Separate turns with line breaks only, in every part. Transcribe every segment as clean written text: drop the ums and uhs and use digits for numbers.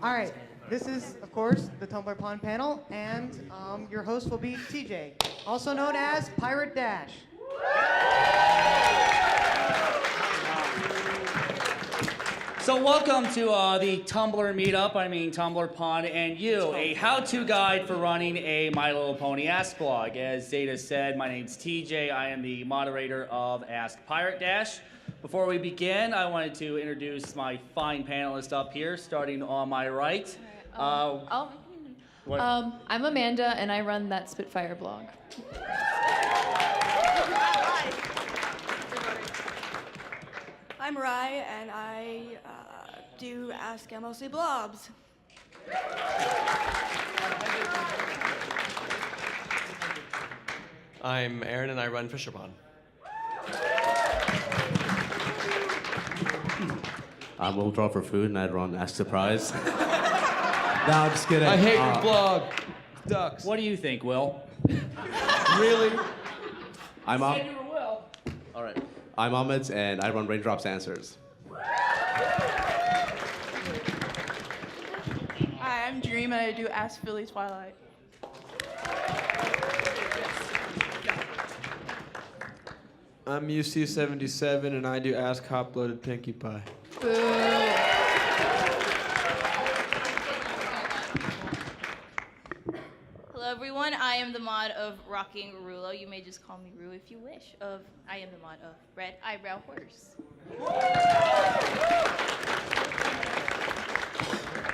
All right, this is, of course, the Tumblrpon panel, and your host will be TJ, also known as Pirate Dash.
So welcome to the Tumblr meetup, Tumblrpon and You, a how-to guide for running a My Little Pony Ask blog. As Zeta said, my name's TJ. I am the moderator of Ask Pirate Dash. Before we begin, I wanted to introduce my fine panelists up here, starting on my right.
I'm Amanda, and I run that Spitfire blog.
I'm Rye, and I do Ask MLC Blobs.
I'm Aaron, and I run Fisherpond.
I'm Will Draw for Food, and I run Ask Surprise. No, I'm just kidding.
I hate your blog. Ducks.
What do you think, Will?
Really?
I'm
Said you were Will.
All right. I'm Ahmed, and I run Raindrops Answers.
Hi, I'm Dream, and I do Ask Philly Twilight.
I'm UC77, and I do Ask Hot-Blooded Pinkie Pie.
Hello everyone, I am the mod of Rocking Rulo. You may just call me Ru if you wish. I am the mod of Red Eyebrow Horse.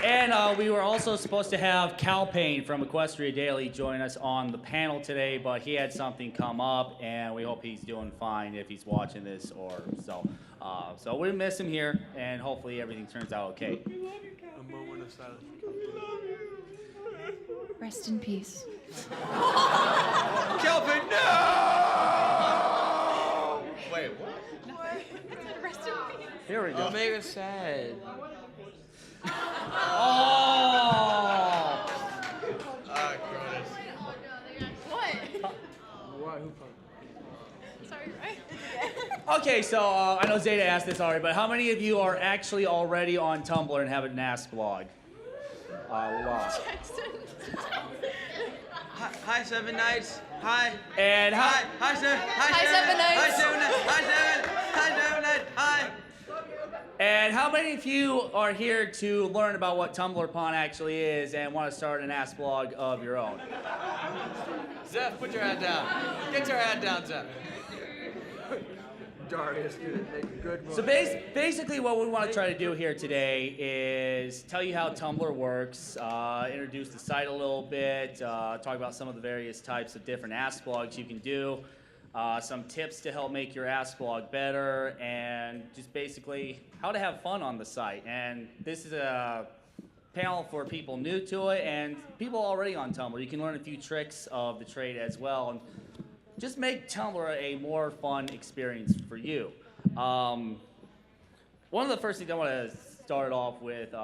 And we were also supposed to have Cal Payne from Equestria Daily join us on the panel today, but he had something come up, and we hope he's doing fine if he's watching this or so. So we miss him here, and hopefully everything turns out okay.
A moment of silence.
Rest in peace.
Kelvin, no! Wait, what?
Here we go.
Make us sad.
Oh!
Cronus.
What?
What? Who?
Sorry, right?
Okay, so I know Zeta asked this already, but how many of you are actually already on Tumblr and have a Ask blog? Wow.
Hi, Seven Nights. Hi.
And
Hi, Seven.
Hi, Seven Nights.
Hi, Seven Nights. Hi, Seven Nights. Hi.
And how many of you are here to learn about what Tumblrpon actually is and want to start an Ask blog of your own?
Zeph, put your hat down. Get your hat down, Zeph.
Darius, make a good one.
So basically what we want to try to do here today is tell you how Tumblr works, introduce the site a little bit, talk about some of the various types of different Ask blogs you can do, some tips to help make your Ask blog better, and just basically how to have fun on the site. And this is a panel for people new to it and people already on Tumblr. You can learn a few tricks of the trade as well, and just make Tumblr a more fun experience for you. One of the first things I want to start off with,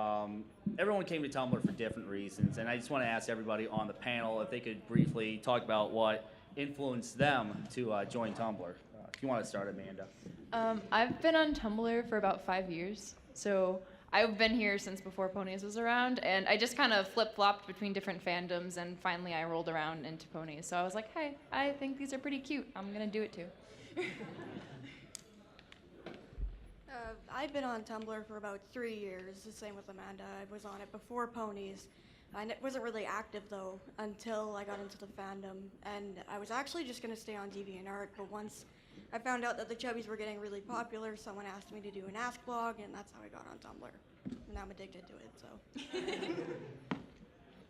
everyone came to Tumblr for different reasons, and I just want to ask everybody on the panel if they could briefly talk about what influenced them to join Tumblr. If you want to start, Amanda.
I've been on Tumblr for about 5 years, so I've been here since before Ponies was around, and I just kind of flip-flopped between different fandoms, and finally I rolled around into Ponies. So I was like, hey, I think these are pretty cute. I'm going to do it too.
I've been on Tumblr for about 3 years, the same with Amanda. I was on it before Ponies. I wasn't really active, though, until I got into the fandom. And I was actually just going to stay on DeviantArt, but once I found out that the Chubbies were getting really popular, someone asked me to do an Ask blog, and that's how I got on Tumblr. And I'm addicted to it, so.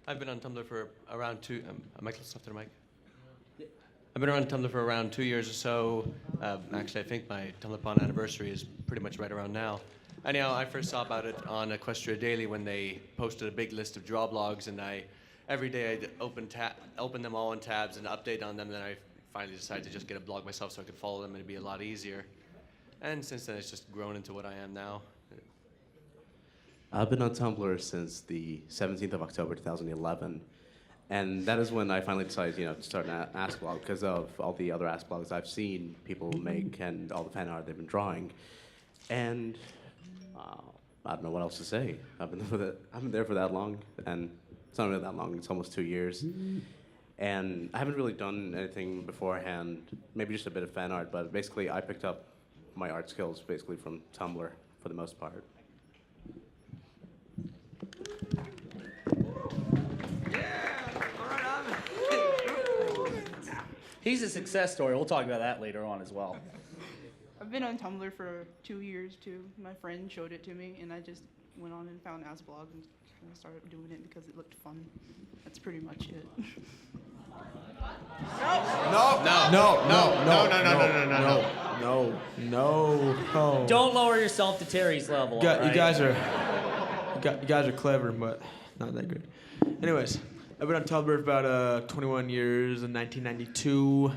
I've been on Tumblr for around Michael, stuff to the mic. I've been on Tumblr for around 2 years or so. Actually, I think my Tumblrpon anniversary is pretty much right around now. Anyhow, I first saw about it on Equestria Daily when they posted a big list of draw blogs, and every day I'd open them all in tabs and update on them. Then I finally decided to just get a blog myself so I could follow them, and it'd be a lot easier. And since then, it's just grown into what I am now.
I've been on Tumblr since the 17th of October, 2011. And that is when I finally decided, to start an Ask blog because of all the other Ask blogs I've seen people make and all the fan art they've been drawing. And I don't know what else to say. I've been there for that long, and it's not really that long. It's almost 2 years, and I haven't really done anything beforehand. Maybe just a bit of fan art, but basically I picked up my art skills basically from Tumblr for the most part.
He's a success story. We'll talk about that later on as well.
I've been on Tumblr for 2 years too. My friend showed it to me, and I just went on and found Asblog and kind of started doing it because it looked fun. That's pretty much it.
No.
Don't lower yourself to Terry's level.
You
all right?
guys are clever, but not that good. Anyways, I've been on Tumblr for about 21 years in 1992.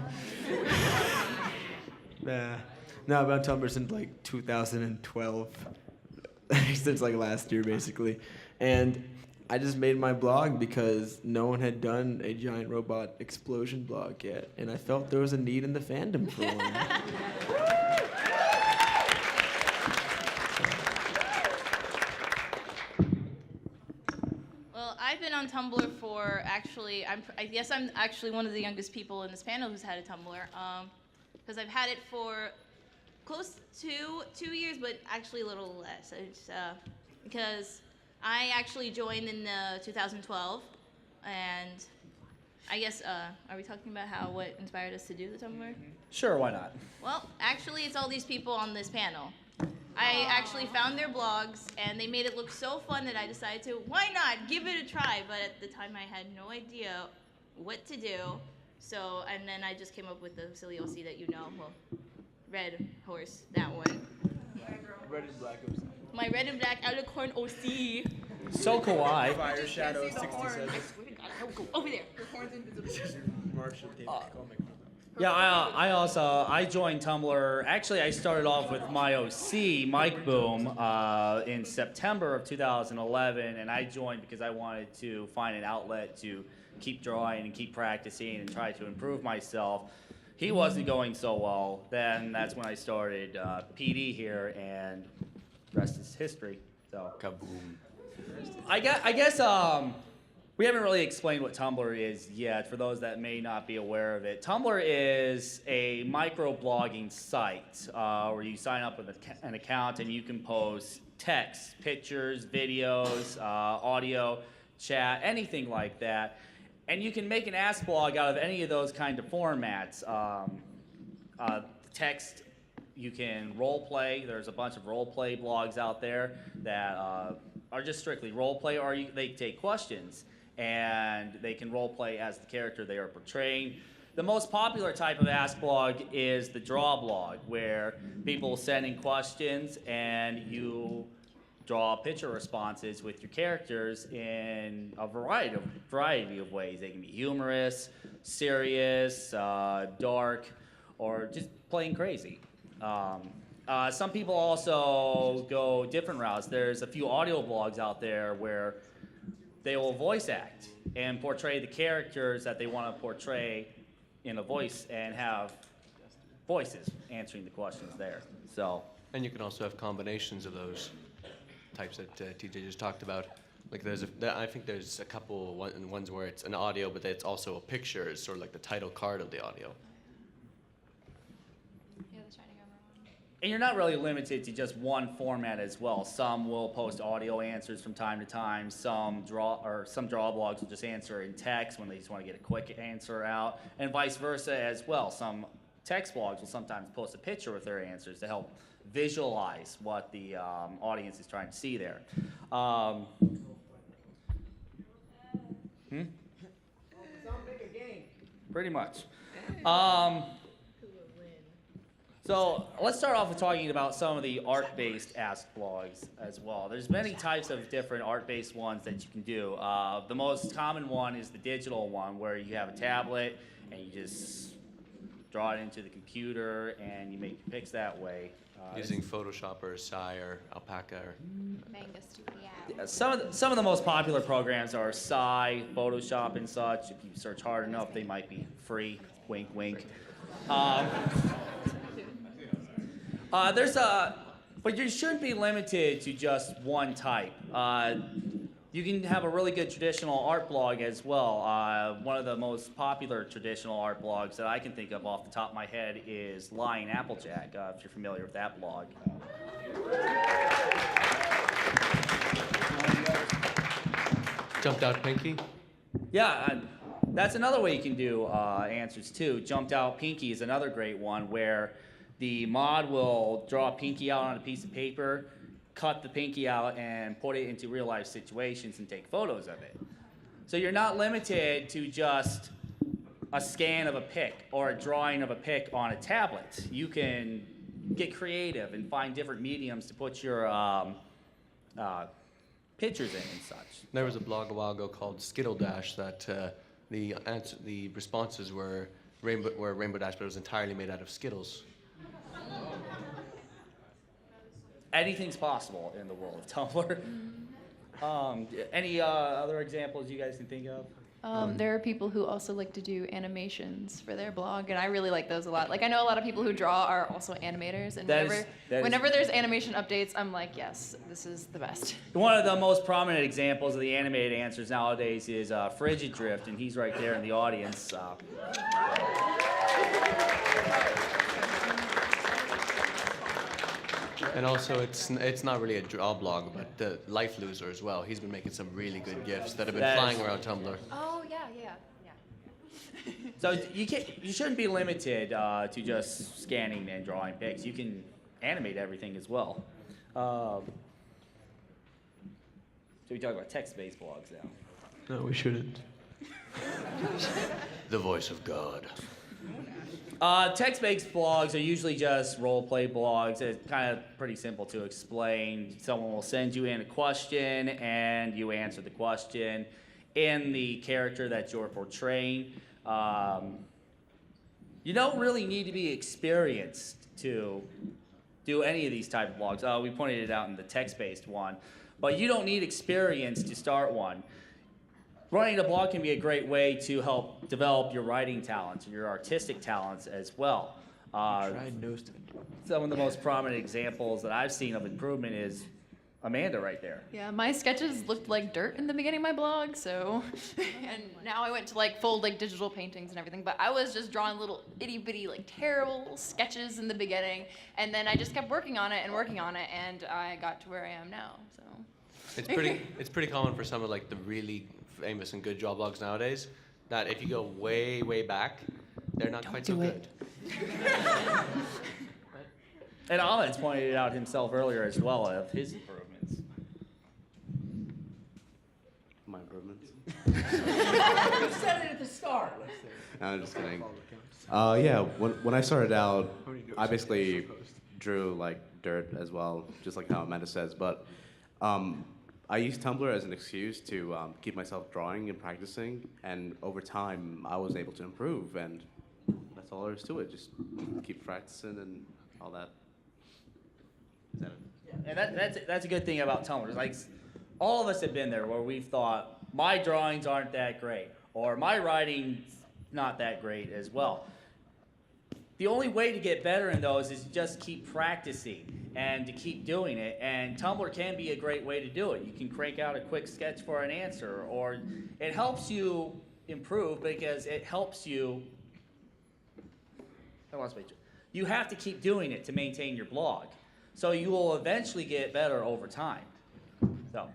No, I've been on Tumblr since like 2012. Since like last year, basically. And I just made my blog because no one had done a giant robot explosion blog yet. And I felt there was a need in the fandom for one.
Well, I've been on Tumblr for I guess I'm actually one of the youngest people in this panel who's had a Tumblr. Because I've had it for close to 2 years, but actually a little less. It's, because I actually joined in 2012, and I guess, are we talking about what inspired us to do the Tumblr?
Sure, why not?
Well, actually, it's all these people on this panel. I actually found their blogs, and they made it look so fun that I decided to, why not, give it a try. But at the time, I had no idea what to do. So, and then I just came up with the silly OC that you know. Well, red horse, that one.
Red and black.
My red and black alicorn OC.
So kawaii.
Fire Shadow 67.
Over there.
Marshall David comic.
Yeah, I joined Tumblr. Actually, I started off with my OC, Mike Boom, in September of 2011, and I joined because I wanted to find an outlet to keep drawing and keep practicing and try to improve myself. He wasn't going so well. Then that's when I started PD here, and the rest is history. So
Kaboom.
I guess we haven't really explained what Tumblr is yet for those that may not be aware of it. Tumblr is a microblogging site where you sign up with an account and you can post text, pictures, videos, audio, chat, anything like that. And you can make an ask blog out of any of those kind of formats. Text, you can role play. There's a bunch of role play blogs out there that are just strictly role play, or they take questions and they can role play as the character they are portraying. The most popular type of ask blog is the draw blog, where people send in questions and you draw picture responses with your characters in a variety of ways. They can be humorous, serious, dark, or just plain crazy. Some people also go different routes. There's a few audio blogs out there where they will voice act and portray the characters that they want to portray in a voice and have voices answering the questions there. So.
And you can also have combinations of those types that TJ just talked about. Like I think there's a couple ones where it's an audio, but it's also a picture. It's sort of like the title card of the audio.
And you're not really limited to just one format as well. Some will post audio answers from time to time. Some draw blogs will just answer in text when they just want to get a quick answer out, and vice versa as well. Some text blogs will sometimes post a picture with their answers to help visualize what the audience is trying to see there. Pretty much. So let's start off with talking about some of the art-based ask blogs as well. There's many types of different art-based ones that you can do. The most common one is the digital one, where you have a tablet and you just draw it into the computer and you make your pics that way.
Using Photoshop or Psy or Alpaca or
Manga Studio.
Yeah, some of the most popular programs are Psy, Photoshop, and such. If you search hard enough, they might be free. Wink, wink. There's But you shouldn't be limited to just one type. You can have a really good traditional art blog as well. One of the most popular traditional art blogs that I can think of off the top of my head is Lying Applejack, if you're familiar with that blog.
Jumped out Pinky.
Yeah, that's another way you can do answers too. Jumped Out Pinky is another great one where the mod will draw a pinky out on a piece of paper, cut the pinky out, and put it into real life situations and take photos of it. So you're not limited to just a scan of a pic or a drawing of a pic on a tablet. You can get creative and find different mediums to put your pictures in and such.
There was a blog a while ago called Skittle Dash that the responses were Rainbow Dash, but it was entirely made out of Skittles.
Anything's possible in the world of Tumblr. Any other examples you guys can think of?
There are people who also like to do animations for their blog, and I really like those a lot. Like, I know a lot of people who draw are also animators, and whenever there's animation updates, I'm like, yes, this is the best.
One of the most prominent examples of the animated answers nowadays is Frigid Drift, and he's right there in the audience.
And also, it's not really a draw blog, but Life Loser as well. He's been making some really good GIFs that have been flying around Tumblr.
Oh, yeah.
So you shouldn't be limited to just scanning and drawing pics. You can animate everything as well. So we talk about text-based blogs now.
No, we shouldn't.
The voice of God.
Text-based blogs are usually just role-play blogs. It's kind of pretty simple to explain. Someone will send you in a question, and you answer the question in the character that you're portraying. You don't really need to be experienced to do any of these type of blogs. We pointed it out in the text-based one, but you don't need experience to start one. Running a blog can be a great way to help develop your writing talents and your artistic talents as well. Some of the most prominent examples that I've seen of improvement is Amanda right there.
Yeah, my sketches looked like dirt in the beginning of my blog, so, and now I went to like full like digital paintings and everything, but I was just drawing little itty bitty like terrible sketches in the beginning, and then I just kept working on it, and I got to where I am now, so.
It's pretty common for some of like the really famous and good draw blogs nowadays that if you go way, way back, they're not quite so good.
And Ahmed's pointed it out himself earlier as well of his improvements.
My improvements?
You said it at the start.
No, I'm just kidding. Yeah, when I started out, I basically drew like dirt as well, just like how Amanda says, but I used Tumblr as an excuse to keep myself drawing and practicing, and over time I was able to improve, and that's all there is to it. Just keep practicing and all that. Is that it?
And that's a good thing about Tumblr. Like, all of us have been there where we've thought, my drawings aren't that great, or my writing's not that great as well. The only way to get better in those is to just keep practicing and to keep doing it, and Tumblr can be a great way to do it. You can crank out a quick sketch for an answer, or it helps you improve because it helps you, you have to keep doing it to maintain your blog. So you will eventually get better over time. So.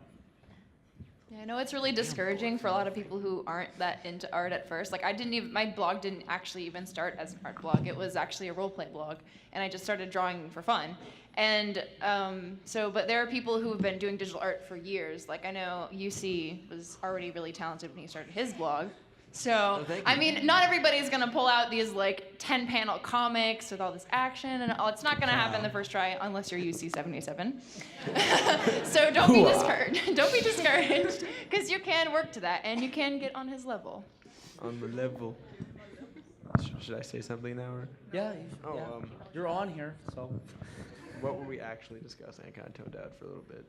Yeah, I know it's really discouraging for a lot of people who aren't that into art at first. Like, my blog didn't actually even start as an art blog. It was actually a roleplay blog, and I just started drawing for fun. And but there are people who have been doing digital art for years. Like, I know UC was already really talented when he started his blog. So, I mean, not everybody's gonna pull out these like 10-panel comics with all this action and all. It's not gonna happen the first try unless you're UC77. So don't be discouraged. Don't be discouraged, because you can work to that and you can get on his level.
On the level. Should I say something now? Or?
Yeah. You're on here, so.
What were we actually discussing? I kind of toned out for a little bit.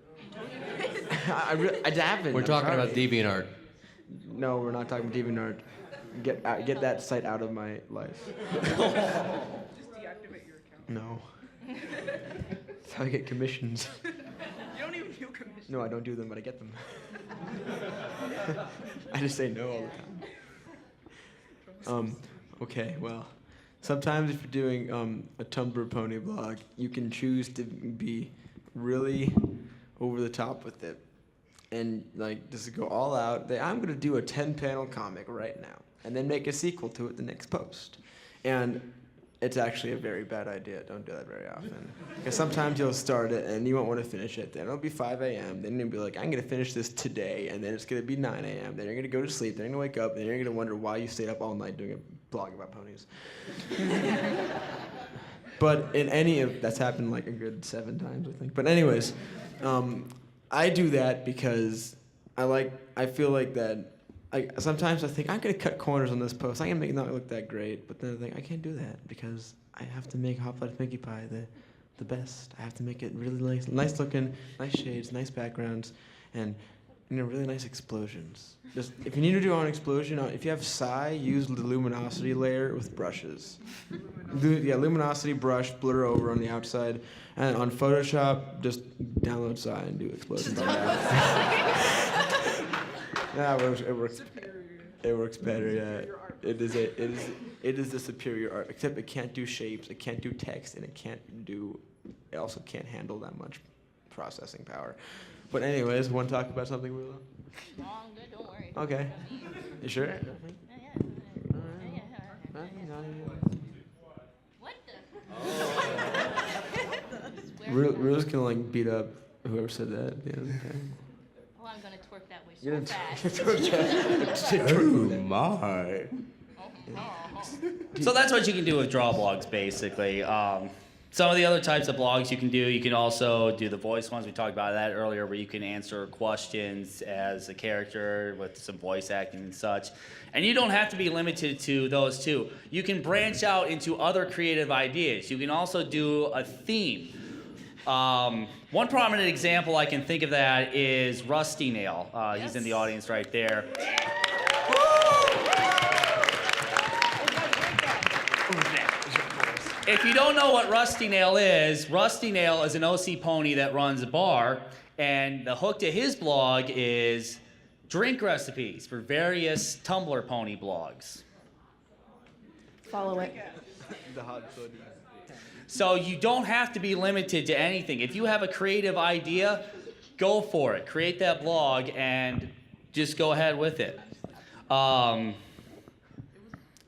I haven't.
We're talking about DeviantArt.
No, we're not talking DeviantArt. Get that site out of my life.
Just deactivate your account.
No. That's how I get commissions.
You don't even do commission.
No, I don't do them, but I get them. I just say no all the time. Okay, well, sometimes if you're doing a Tumblr pony blog, you can choose to be really over the top with it. And like just go all out. I'm gonna do a 10-panel comic right now, and then make a sequel to it the next post. And it's actually a very bad idea. Don't do that very often. Because sometimes you'll start it and you won't want to finish it. Then it'll be 5 a.m. Then you'll be like, I'm gonna finish this today, and then it's gonna be 9 a.m. Then you're gonna go to sleep. Then you're gonna wake up. Then you're gonna wonder why you stayed up all night doing a blog about ponies. But in any of that's happened like a good 7 times, I think. But anyways. I do that because I feel like that. Sometimes I think I'm gonna cut corners on this post. I'm gonna make it not look that great, but then I think I can't do that because I have to make Hot Fudge Pinkie Pie the best. I have to make it really nice looking, nice shades, nice backgrounds, and really nice explosions. Just if you need to do an explosion, if you have Psy, use the luminosity layer with brushes. Luminosity brush, blur over on the outside. And on Photoshop, just download Psy and do explosions on that. Yeah, it works better. Yeah, it is the superior art. Except it can't do shapes, it can't do text, and it also can't handle that much processing power. But anyways, want to talk about something, Willow?
No, I'm good. Don't worry.
Okay. You sure?
What the?
Willow's gonna like beat up whoever said that. Yeah.
Oh, I'm gonna twerk that way
You're
so fast.
Oh my.
So that's what you can do with draw blogs, basically. Some of the other types of blogs you can also do the voice ones. We talked about that earlier, where you can answer questions as a character with some voice acting and such. And you don't have to be limited to those two. You can branch out into other creative ideas. You can also do a theme. One prominent example I can think of that is Rusty Nail. He's in the audience right there. If you don't know what Rusty Nail is an OC pony that runs a bar, and the hook to his blog is drink recipes for various Tumblr pony blogs.
Follow it.
So you don't have to be limited to anything. If you have a creative idea, go for it. Create that blog and just go ahead with it. So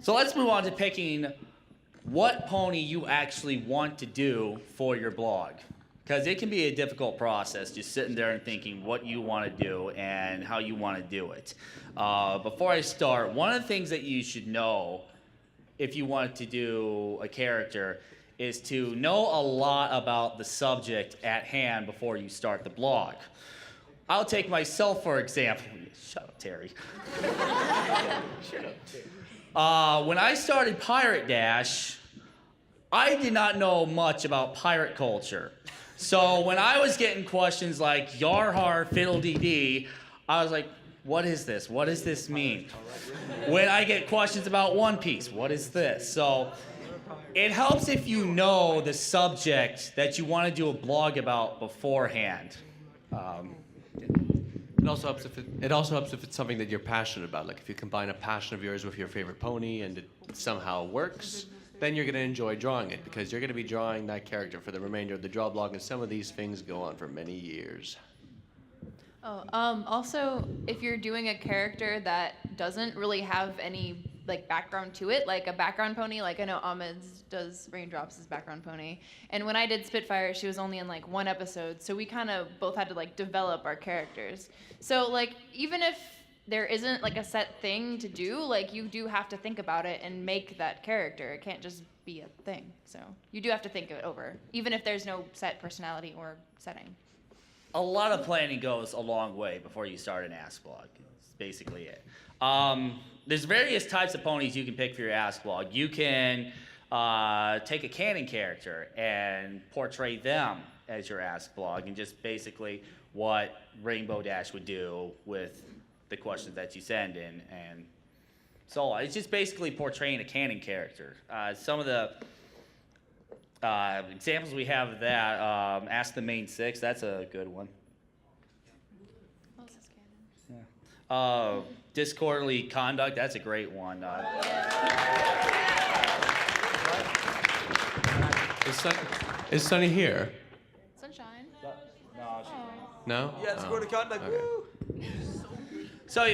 let's move on to picking what pony you actually want to do for your blog. Because it can be a difficult process just sitting there and thinking what you want to do and how you want to do it. Before I start, one of the things that you should know if you want to do a character is to know a lot about the subject at hand before you start the blog. I'll take myself for example. Shut up, Terry. Shut up, Terry. When I started Pirate Dash, I did not know much about pirate culture. So when I was getting questions like yar har fiddle dee dee, I was like, what is this? What does this mean? When I get questions about One Piece, what is this? So it helps if you know the subject that you want to do a blog about beforehand.
It also helps if it's something that you're passionate about. Like if you combine a passion of yours with your favorite pony and it somehow works, then you're going to enjoy drawing it because you're going to be drawing that character for the remainder of the draw blog, and some of these things go on for many years.
Also, if you're doing a character that doesn't really have any like background to it, like a background pony, like I know Ahmed's does Raindrops as background pony, and when I did Spitfire, she was only in like 1 episode, so we kind of both had to like develop our characters. So like even if there isn't like a set thing to do, like you do have to think about it and make that character. It can't just be a thing. So you do have to think it over, even if there's no set personality or setting.
A lot of planning goes a long way before you start an Ask blog. That's basically it. There's various types of ponies you can pick for your Ask blog. You can take a canon character and portray them as your Ask blog, and just basically what Rainbow Dash would do with the questions that you send in, and so on. It's just basically portraying a canon character. Some of the Examples we have of that, Ask the Main Six, that's a good one.
What else is canon?
Disorderly conduct, that's a great one.
Is Sunny here?
Sunshine.
No?
Yeah, it's code of conduct.
Okay.
Woo!
So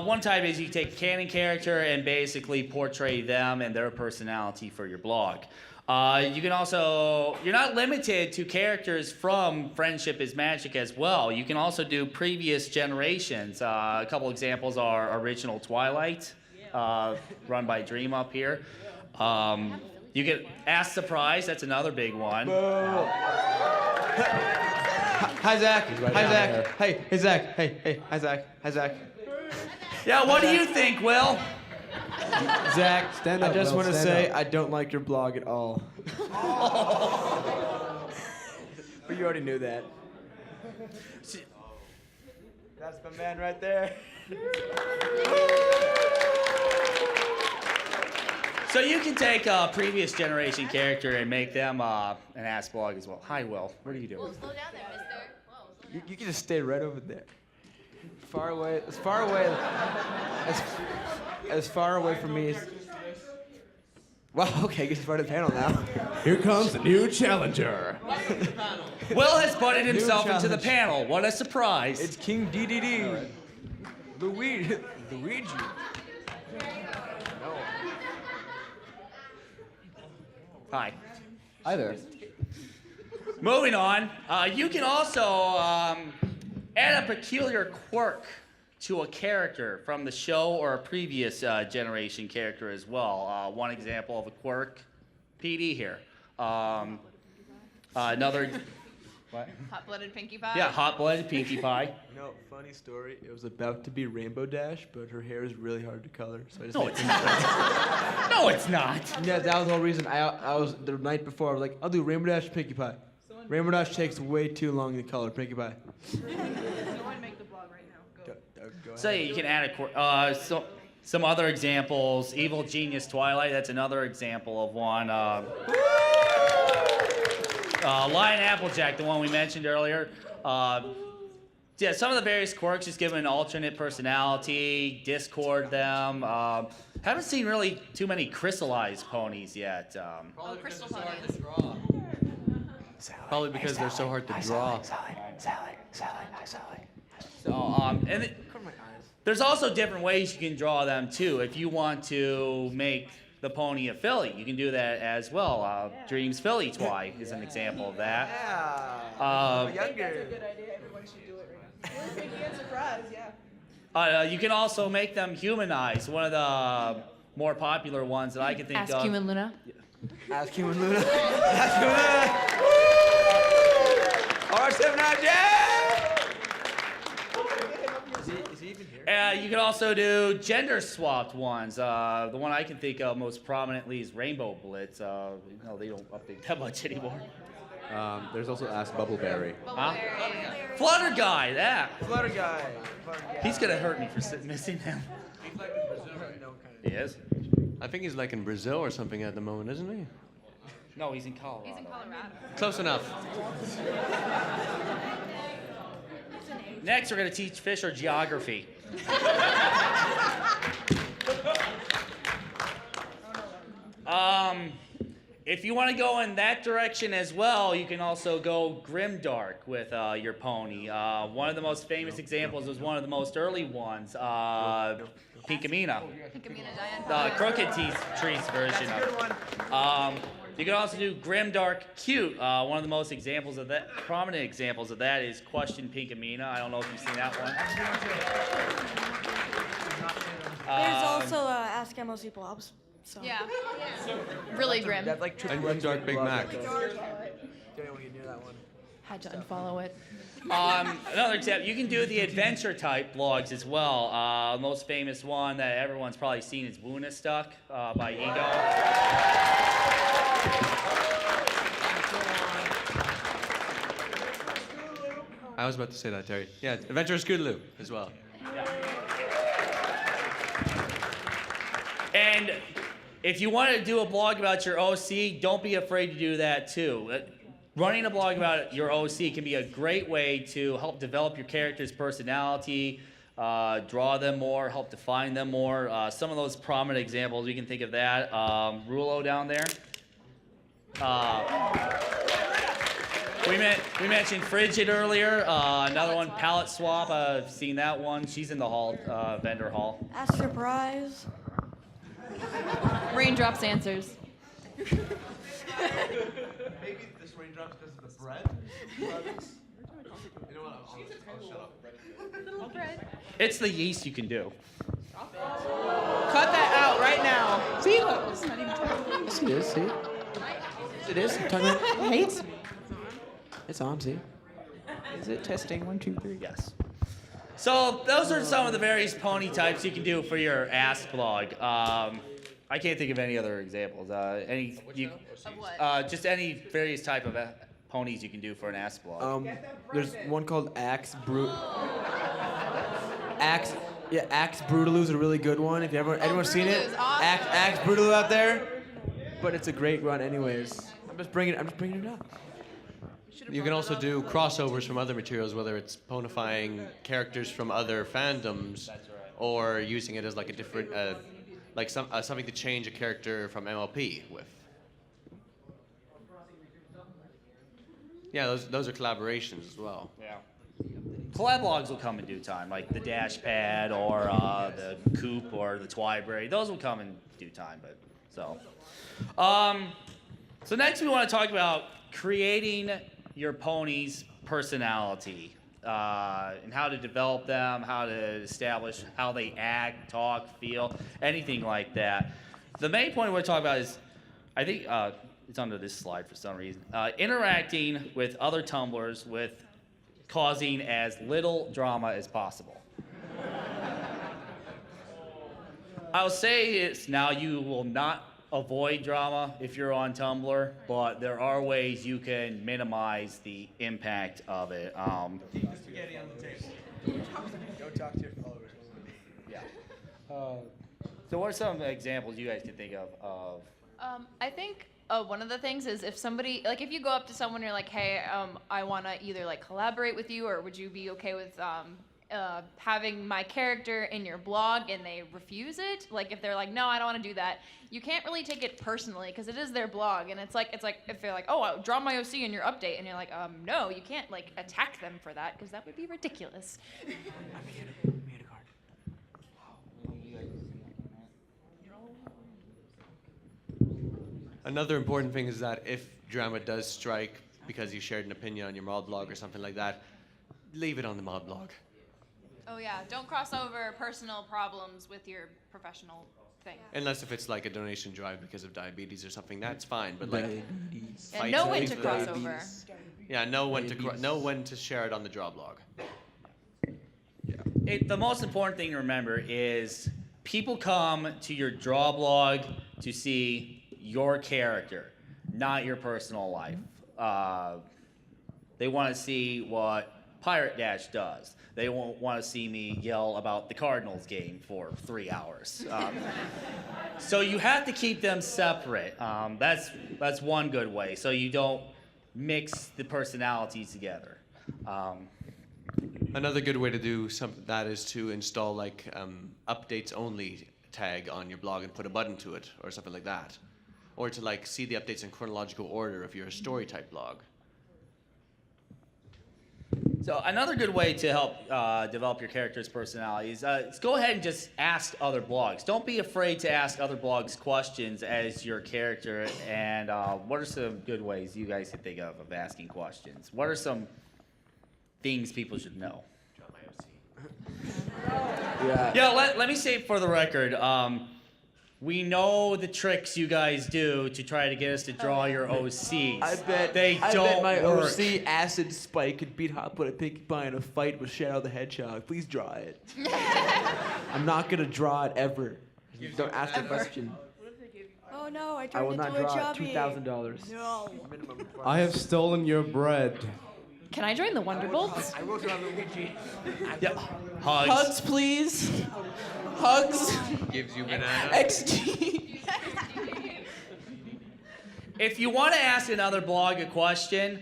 one type is you take a canon character and basically portray them and their personality for your blog. You can also, you're not limited to characters from Friendship is Magic as well. You can also do previous generations. A couple examples are Original Twilight, run by Dream up here. You get Ask Surprise, that's another big one.
Hi, Zach.
right
Hi,
down
Zach.
there.
Hey, Zach. Hey. Hi, Zach. Hi, Zach.
Yeah, what do you think, Will?
Zach,
Stand
I
up,
just
Will,
want to
stand
say
up.
I don't like your blog at all. But you already knew that. That's my man right there.
So you can take a previous generation character and make them an ass blog as well. Hi, Will. What are you doing?
Whoa, slow down there, mister. Whoa, slow down.
You can just stay right over there. As far away from me as... Well, okay, get started the panel now.
Here comes the new challenger.
Will has butted himself into the
challenge.
panel. What a surprise.
It's King DDD. Luigi.
Hi.
Hi there.
Moving on, you can also add a peculiar quirk to a character from the show or a previous generation character as well. One example of a quirk, PD here. Another, what?
Hot-blooded Pinkie Pie.
Yeah, hot-blooded Pinkie Pie.
You know, funny story. It was about to be Rainbow Dash, but her hair is really hard to color, so I just
No,
made
it's not. No, it's not.
Yeah, that was the whole reason. I was the night before. I was like, I'll do Rainbow Dash, Pinkie Pie. Rainbow Dash takes way too long to color. Pinkie Pie.
Go and make the blog right now. Go.
Go
So
ahead.
you can add a quirk. Some other examples. Evil Genius Twilight. That's another example of one. Lion Applejack, the one we mentioned earlier. Yeah, some of the various quirks, just give them an alternate personality, Discord them. Haven't seen really too many crystallized ponies yet.
Oh, Crystal Ponies.
Probably because they're so hard to draw.
So, there's also different ways you can draw them too. If you want to make the pony a filly, you can do that as well. Dreams Filly Twy is an example of that.
Yeah. Younger.
Good idea. Everyone should do it right now. Really big surprise, yeah.
You can also make them humanized. One of the more popular ones that I can think
Ask
of.
Human Luna.
Ask him and Luna. Ask him and Luna. R79, yeah! Is he even here?
You can also do gender swapped ones. The one I can think of most prominently is Rainbow Blitz. No, they don't update that much anymore.
There's also Ask Bubbleberry.
Huh? Flutter Guy, that.
Flutter guy.
He's gonna hurt me for missing him. He is?
I think he's like in Brazil or something at the moment, isn't he?
No, he's in Colorado.
He's in Colorado.
Close enough.
Next, we're gonna teach Fisher geography. If you want to go in that direction as well, you can also go grimdark with your pony. One of the most famous examples was one of the most early ones, Pinkamena,
Pinkamena Diane.
Crooked Trees version of it. You can also do grimdark cute. One of the most examples of that, prominent examples of that is Question Pinkamena. I don't know if you've seen that one.
There's also Ask MOC Blobs. So.
Yeah.
Really grim.
That's like
And
triple
Grimdark Big Mac.
Don't want to get near that one.
Had to unfollow it.
Another example, you can do the adventure type blogs as well. Most famous one that everyone's probably seen is Woona Stuck by Ego.
I was about to say that, Terry. Yeah, Adventure Scootaloo as well.
And if you want to do a blog about your OC, don't be afraid to do that too. Running a blog about your OC can be a great way to help develop your character's personality, draw them more, help define them more. Some of those prominent examples, you can think of that. Rulo down there. We mentioned Frigid earlier. Another one, Palette Swap. I've seen that one. She's in the hall, vendor hall.
A surprise.
Raindrops answers.
Maybe this raindrops because of the bread. You know what? I'll shut up.
Little bread.
It's the yeast you can do.
Cut that out right now. See, look, it's not even technical.
Yes, it is. See? It is. I'm talking about hates. It's on. See?
Is it testing? 1, 2, 3.
Yes. So those are some of the various pony types you can do for your Ask blog. I can't think of any other examples.
Of what?
Just any various type of ponies you can do for an Ask blog.
There's one called Axe Brutaloo is a really good one. If everyone's seen it,
Brutaloo's awesome.
Axe Brutaloo out there. But it's a great run, anyways. I'm just bringing it up.
You can also do crossovers from other materials, whether it's ponifying characters from other fandoms, or using it as like a different, something to change a character from MLP with. Yeah, those are collaborations as well.
Yeah. Collab blogs will come in due time, like the Dash Pad or the Coop or the Twyberry. Those will come in due time. But so next we want to talk about creating your pony's personality and how to develop them, how to establish how they act, talk, feel, anything like that. The main point we're talking about is, I think it's under this slide for some reason, interacting with other tumblers with causing as little drama as possible. I'll say it's now you will not avoid drama if you're on Tumblr, but there are ways you can minimize the impact of it.
Spaghetti on the table. Don't talk to your followers.
Yeah. So what are some examples you guys can think of?
I think one of the things is if somebody, like if you go up to someone, you're like, hey, I want to either like collaborate with you, or would you be okay with having my character in your blog, and they refuse it? Like if they're like, no, I don't want to do that, you can't really take it personally because it is their blog, and it's like if they're like, oh, I'll draw my OC in your update, and you're like, no, you can't like attack them for that because that would be ridiculous.
Another important thing is that if drama does strike because you shared an opinion on your mod blog or something like that, leave it on the mod blog.
Oh yeah, don't cross over personal problems with your professional thing.
Unless if it's like a donation drive because of diabetes or something, that's fine. But like,
And know when to cross over.
yeah, know when to share it on the draw blog.
The most important thing to remember is people come to your draw blog to see your character, not your personal life. They want to see what Pirate Dash does. They won't want to see me yell about the Cardinals game for 3 hours. So you have to keep them separate. That's one good way, so you don't mix the personalities together.
Another good way to do that is to install like updates only tag on your blog and put a button to it or something like that. Or to like see the updates in chronological order if you're a story type blog.
So another good way to help develop your character's personality is go ahead and just ask other blogs. Don't be afraid to ask other blogs questions as your character. And what are some good ways you guys can think of asking questions? What are some things people should know? Yeah, let me say for the record, we know the tricks you guys do to try to get us to draw your OCs.
I bet my
work.
OC Acid Spike could beat Hot Butter Pinkie Pie in a fight with Shadow the Hedgehog. Please draw it. I'm not gonna draw it ever. Don't ask the question.
Oh no, I
I
turned
will not
into a
draw it.
chubby.
$2,000.
No.
I have stolen your bread.
Can I join the Wonderbolts?
I will draw Luigi.
Yeah. Hugs.
Hugs, please. Hugs.
Gives you banana.
XG.
If you want to ask another blog a question,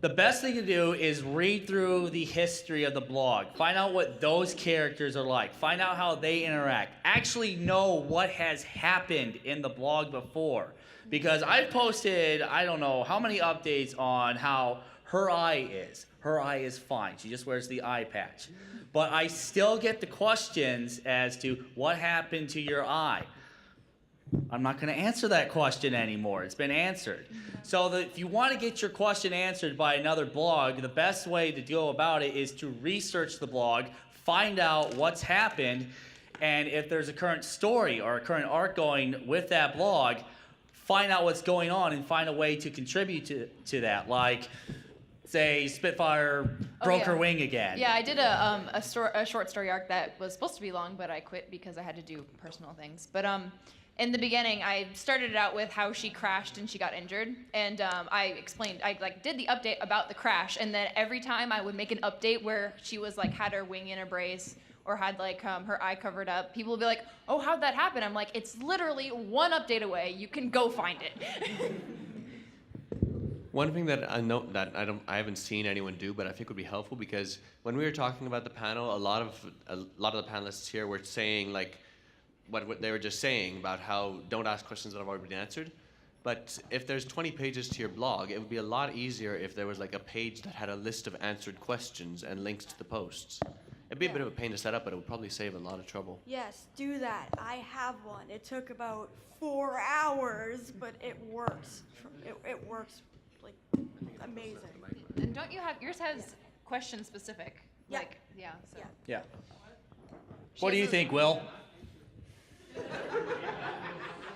the best thing to do is read through the history of the blog. Find out what those characters are like. Find out how they interact. Actually know what has happened in the blog before. Because I've posted, I don't know how many updates on how her eye is. Her eye is fine. She just wears the eye patch. But I still get the questions as to what happened to your eye. I'm not going to answer that question anymore. It's been answered. So if you want to get your question answered by another blog, the best way to go about it is to research the blog, find out what's happened, and if there's a current story or a current arc going with that blog, find out what's going on and find a way to contribute to that. Like, say, Spitfire broke her wing again.
Yeah, I did a short story arc that was supposed to be long, but I quit because I had to do personal things. But in the beginning, I started it out with how she crashed and she got injured, and I explained, I did the update about the crash, and then every time I would make an update where she was had her wing in a brace or had her eye covered up, people would be like, "Oh, how'd that happen?" I'm like, "It's literally one update away. You can go find it."
One thing that I know that I haven't seen anyone do, but I think would be helpful, because when we were talking about the panel, a lot of the panelists here were saying what they were just saying about how don't ask questions that have already been answered. But if there's 20 pages to your blog, it would be a lot easier if there was a page that had a list of answered questions and links to the posts. It'd be a bit of a pain to set up, but it would probably save a lot of trouble.
Yes, do that. I have one. It took about 4 hours, but it works. It works amazing.
And don't you have, yours has question specific?
Yeah.
So.
Yeah. What do you think, Will?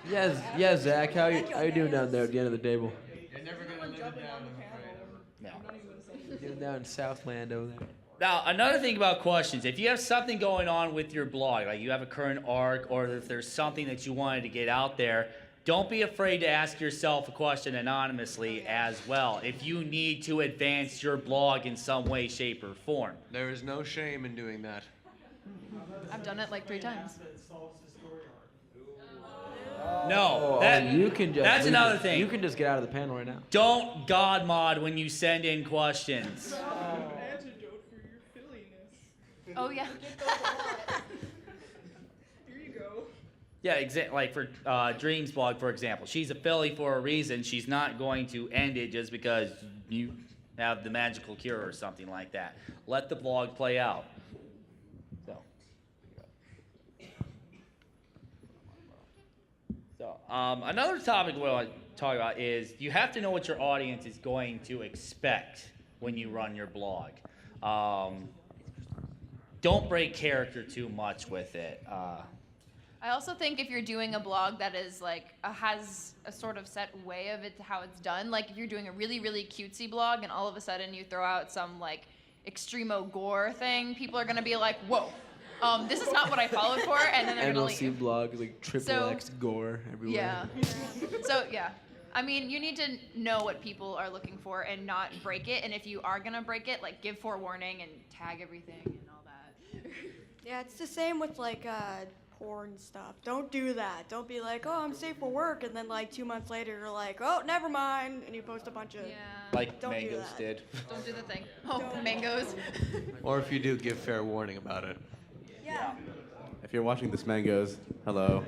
Yes, Zach. How you doing down there at the end of the table?
You're never gonna live it down, I'm afraid.
Doing down in Southland over there.
Now, another thing about questions, if you have something going on with your blog, like you have a current arc, or if there's something that you wanted to get out there, don't be afraid to ask yourself a question anonymously as well, if you need to advance your blog in some way, shape, or form.
There is no shame in doing that.
I've done it 3 times.
No, that's another thing.
You can just get out of the panel right now.
Don't God mod when you send in questions.
Antidote for your filliness.
Oh, yeah.
Here you go.
Yeah, like for Dream's blog, for example. She's a filly for a reason. She's not going to end it just because you have the magical cure or something like that. Let the blog play out. So, another topic we want to talk about is you have to know what your audience is going to expect when you run your blog. Don't break character too much with it.
I also think if you're doing a blog that is has a sort of set way of it, how it's done, if you're doing a really, really cutesy blog and all of a sudden you throw out some extremo gore thing, people are gonna be like, whoa, this is not what I followed for, and then they're gonna leave.
NLC blog, triple X gore everywhere.
Yeah. So yeah, I mean, you need to know what people are looking for and not break it. And if you are gonna break it, give forewarning and tag everything and all that.
Yeah, it's the same with porn stuff. Don't do that. Don't be like, oh, I'm safe for work, and then 2 months later you're like, oh, never mind, and you post a bunch of.
Yeah.
Like
Don't do
Mangoes
that.
did.
Don't do the thing. Oh, mangoes.
Or if you do, give fair warning about it.
Yeah.
If you're watching this, Mangoes, hello.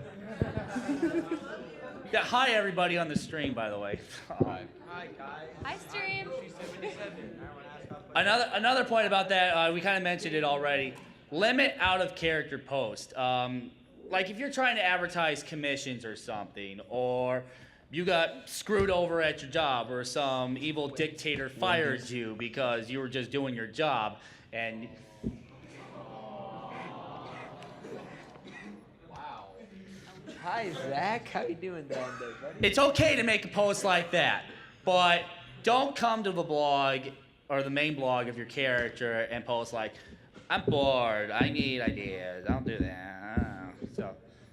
Yeah, hi everybody on the stream, by the way.
Hi, stream.
Another point about that, we kind of mentioned it already. Limit out of character post. If you're trying to advertise commissions or something, or you got screwed over at your job, or some evil dictator fired you because you were just doing your job, and
Hi, Zach. How you doing down there, buddy?
it's okay to make a post like that, but don't come to the blog or the main blog of your character and post I'm bored, I need ideas, don't do that. So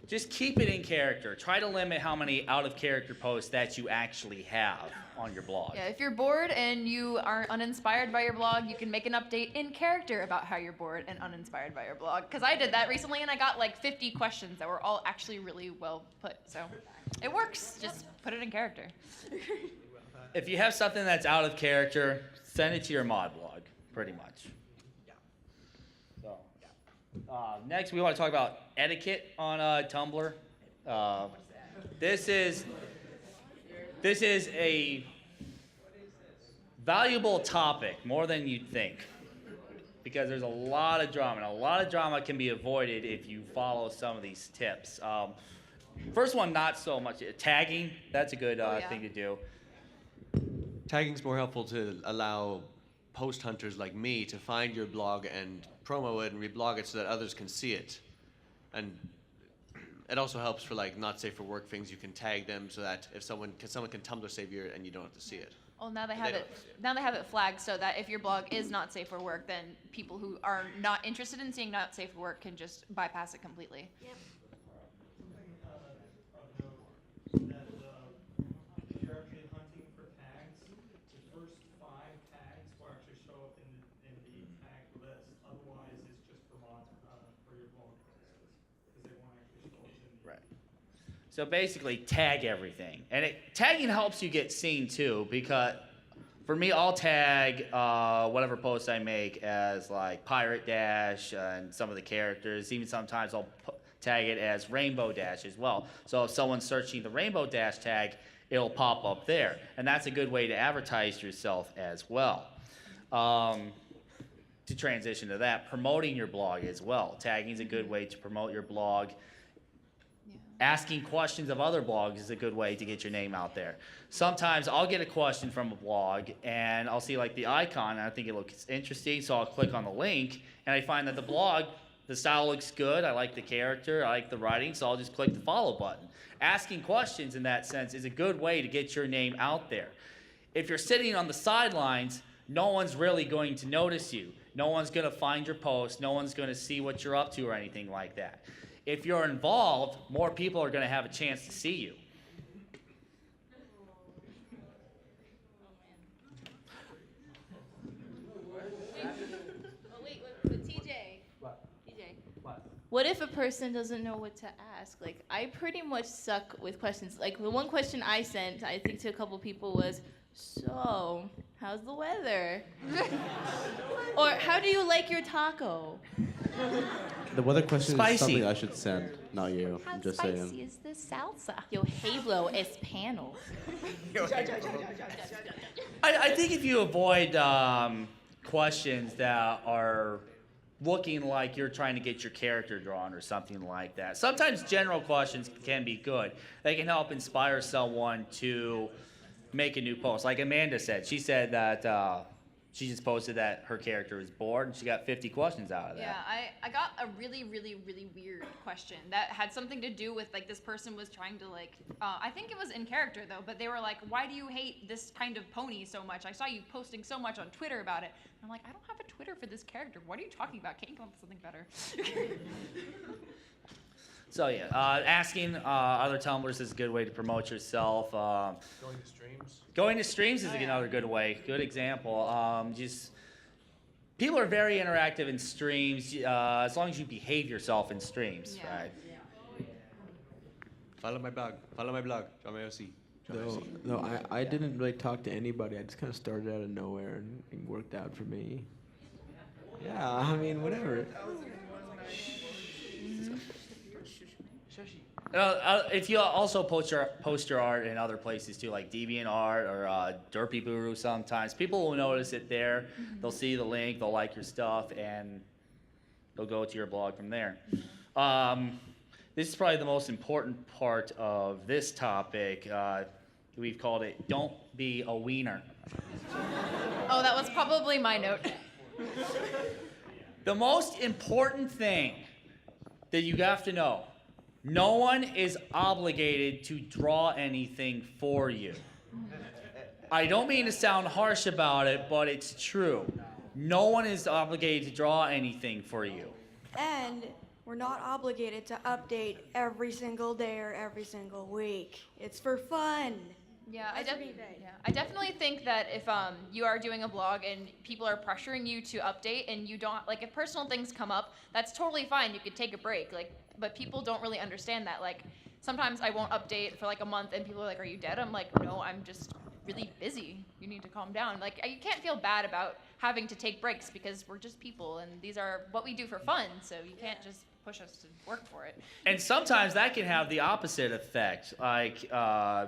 just keep it in character. Try to limit how many out of character posts that you actually have on your blog.
Yeah, if you're bored and you are uninspired by your blog, you can make an update in character about how you're bored and uninspired by your blog. Because I did that recently and I got like 50 questions that were all actually really well put. So it works. Just put it in character.
If you have something that's out of character, send it to your mod blog, pretty much. So, next we want to talk about etiquette on Tumblr. This is a valuable topic, more than you'd think, because there's a lot of drama, and a lot of drama can be avoided if you follow some of these tips. First one, not so much. Tagging, that's a good thing to do.
Tagging's more helpful to allow post hunters like me to find your blog and promo it and reblog it so that others can see it. And it also helps for like not safe for work things. You can tag them so that if someone can Tumblr save you and you don't have to see it.
Well, now they have it. Now they have it flagged so that if your blog is not safe for work, then people who are not interested in seeing not safe for work can just bypass it completely.
Yep.
If you're actually hunting for tags, the first 5 tags will actually show up in the tag list. Otherwise, it's just for your blog posts because they won't actually show up in the.
Right. So basically, tag everything, and tagging helps you get seen too. Because for me, I'll tag whatever post I make as like Pirate Dash and some of the characters. Even sometimes I'll tag it as Rainbow Dash as well. So if someone's searching the Rainbow Dash tag, it'll pop up there, and that's a good way to advertise yourself as well. To transition to that, promoting your blog as well. Tagging is a good way to promote your blog. Asking questions of other blogs is a good way to get your name out there. Sometimes I'll get a question from a blog and I'll see like the icon and I think it looks interesting, so I'll click on the link and I find that the blog, the style looks good, I like the character, I like the writing, so I'll just click the follow button. Asking questions in that sense is a good way to get your name out there. If you're sitting on the sidelines, no one's really going to notice you. No one's going to find your post, no one's going to see what you're up to or anything like that. If you're involved, more people are going to have a chance to see you.
Wait, TJ. What? TJ. What if a person doesn't know what to ask? Like, I pretty much suck with questions. Like, the one question I sent, I think, to a couple people was, so, how's the weather? Or, how do you like your taco?
The weather question
Spicy.
is something I should send, not you.
How
I'm just
spicy
saying.
is this salsa? Yo hablo es panel.
I think if you avoid questions that are looking like you're trying to get your character drawn or something like that. Sometimes general questions can be good. They can help inspire someone to make a new post. Like Amanda said, she said that she just posted that her character was bored and she got 50 questions out of that.
Yeah, I got a really, really, really weird question that had something to do with like this person was trying to like, I think it was in character though, but they were like, why do you hate this kind of pony so much? I saw you posting so much on Twitter about it. And I'm like, I don't have a Twitter for this character. What are you talking about? Can't you come up with something better?
So yeah, asking other Tumblrs is a good way to promote yourself.
Going to streams.
Going to streams is another good way. Good example. Just people are very interactive in streams as long as you behave yourself in streams,
Yeah.
right?
Follow my blog. Follow my blog. John Mayosi.
No, I didn't really talk to anybody. I just kind of started out of nowhere and it worked out for me. Yeah, I mean, whatever.
If you also post your art in other places too, like DeviantArt or Derpy Buru sometimes, people will notice it there. They'll see the link, they'll like your stuff, and they'll go to your blog from there. This is probably the most important part of this topic. We've called it, don't be a wiener.
Oh, that was probably my note.
The most important thing that you have to know, no one is obligated to draw anything for you. I don't mean to sound harsh about it, but it's true. No one is obligated to draw anything for you.
And we're not obligated to update every single day or every single week. It's for fun.
Yeah,
Yeah.
I definitely think that if you are doing a blog and people are pressuring you to update and you don't like if personal things come up, that's totally fine. You could take a break. But people don't really understand that. Like sometimes I won't update for like a month and people are like, "Are you dead?" I'm like, "No, I'm just really busy. You need to calm down." Like you can't feel bad about having to take breaks because we're just people and these are what we do for fun. So you can't just push us to work for it.
And sometimes that can have the opposite effect. Like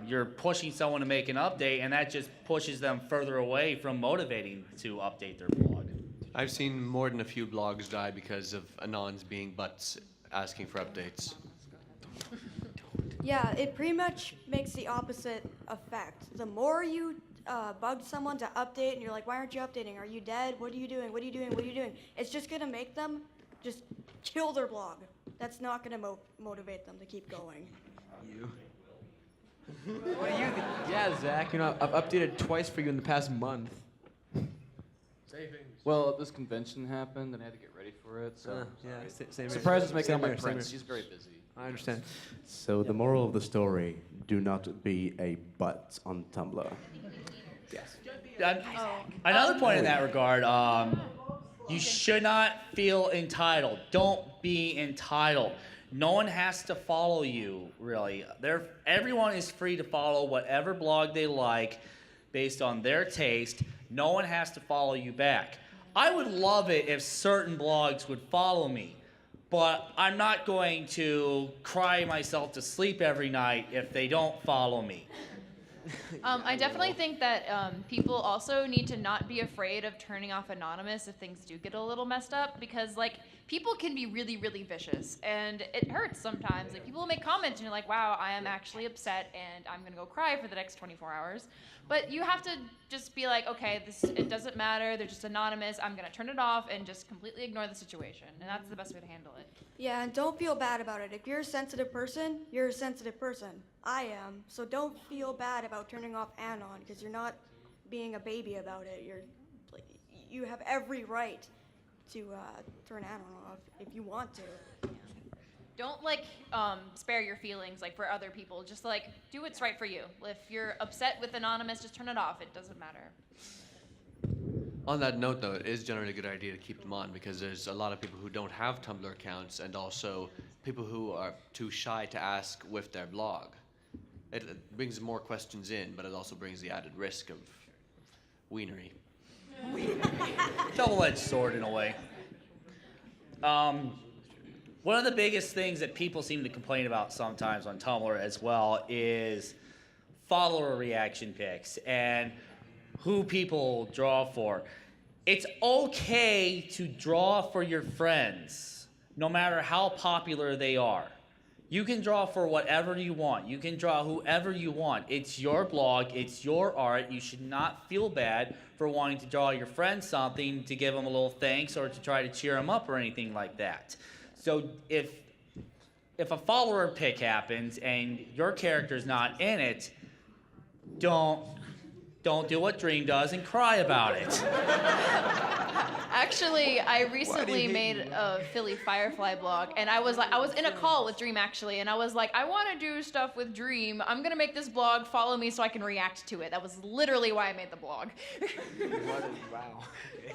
you're pushing someone to make an update, and that just pushes them further away from motivating to update their blog.
I've seen more than a few blogs die because of anons being butts asking for updates.
Yeah, it pretty much makes the opposite effect. The more you bug someone to update and you're like, why aren't you updating? Are you dead? What are you doing? What are you doing? What are you doing? It's just going to make them just kill their blog. That's not going to motivate them to keep going.
You. What do you think? Yeah, Zach, I've updated twice for you in the past month.
Well, this convention happened, and I had to get ready for it. So
same
surprised it's making
same
out my
here, same
prints.
here.
He's very busy.
I understand.
So the moral of the story: do not be a butt on Tumblr. Yes.
Another point in that regard, you should not feel entitled. Don't be entitled. No one has to follow you, really. Everyone is free to follow whatever blog they like based on their taste. No one has to follow you back. I would love it if certain blogs would follow me, but I'm not going to cry myself to sleep every night if they don't follow me.
I definitely think that people also need to not be afraid of turning off anonymous if things do get a little messed up because like people can be really, really vicious and it hurts sometimes. Like people will make comments and you're like, wow, I am actually upset and I'm gonna go cry for the next 24 hours. But you have to just be like, okay, it doesn't matter, they're just anonymous, I'm gonna turn it off and just completely ignore the situation. And that's the best way to handle it.
Yeah, and don't feel bad about it. If you're a sensitive person, you're a sensitive person. I am. So don't feel bad about turning off Anon because you're not being a baby about it. You have every right to turn Anon off if you want to.
Don't spare your feelings for other people. Just do what's right for you. If you're upset with anonymous, just turn it off. It doesn't matter.
On that note, though, it is generally a good idea to keep them on because there's a lot of people who don't have Tumblr accounts and also people who are too shy to ask with their blog. It brings more questions in, but it also brings the added risk of wienery.
Double-edged sword in a way. One of the biggest things that people seem to complain about sometimes on Tumblr as well is follower reaction pics and who people draw for. It's okay to draw for your friends, no matter how popular they are. You can draw for whatever you want. You can draw whoever you want. It's your blog. It's your art. You should not feel bad for wanting to draw your friend something to give them a little thanks or to try to cheer them up or anything like that. So if a follower pick happens and your character's not in it, don't do what Dream does and cry about it.
Actually, I recently made a Philly Firefly blog, and I was in a call with Dream actually, and I was like, I want to do stuff with Dream. I'm gonna make this blog. Follow me so I can react to it. That was literally why I made the blog.
Wow. Okay.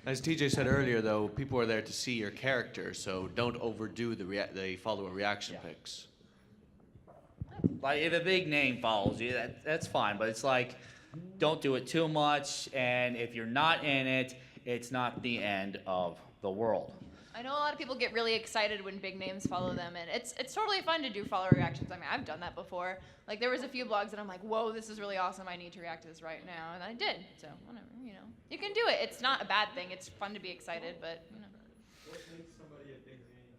As TJ said earlier, though, people are there to see your character, so don't overdo the follower reaction pics.
Like if a big name follows you, that's fine, but it's like don't do it too much, and if you're not in it, it's not the end of the world.
I know a lot of people get really excited when big names follow them, and it's totally fun to do follower reactions. I mean, I've done that before. Like there was a few blogs that I'm like, whoa, this is really awesome. I need to react to this right now, and I did. So whatever, you can do it. It's not a bad thing. It's fun to be excited, but
What makes somebody a big name?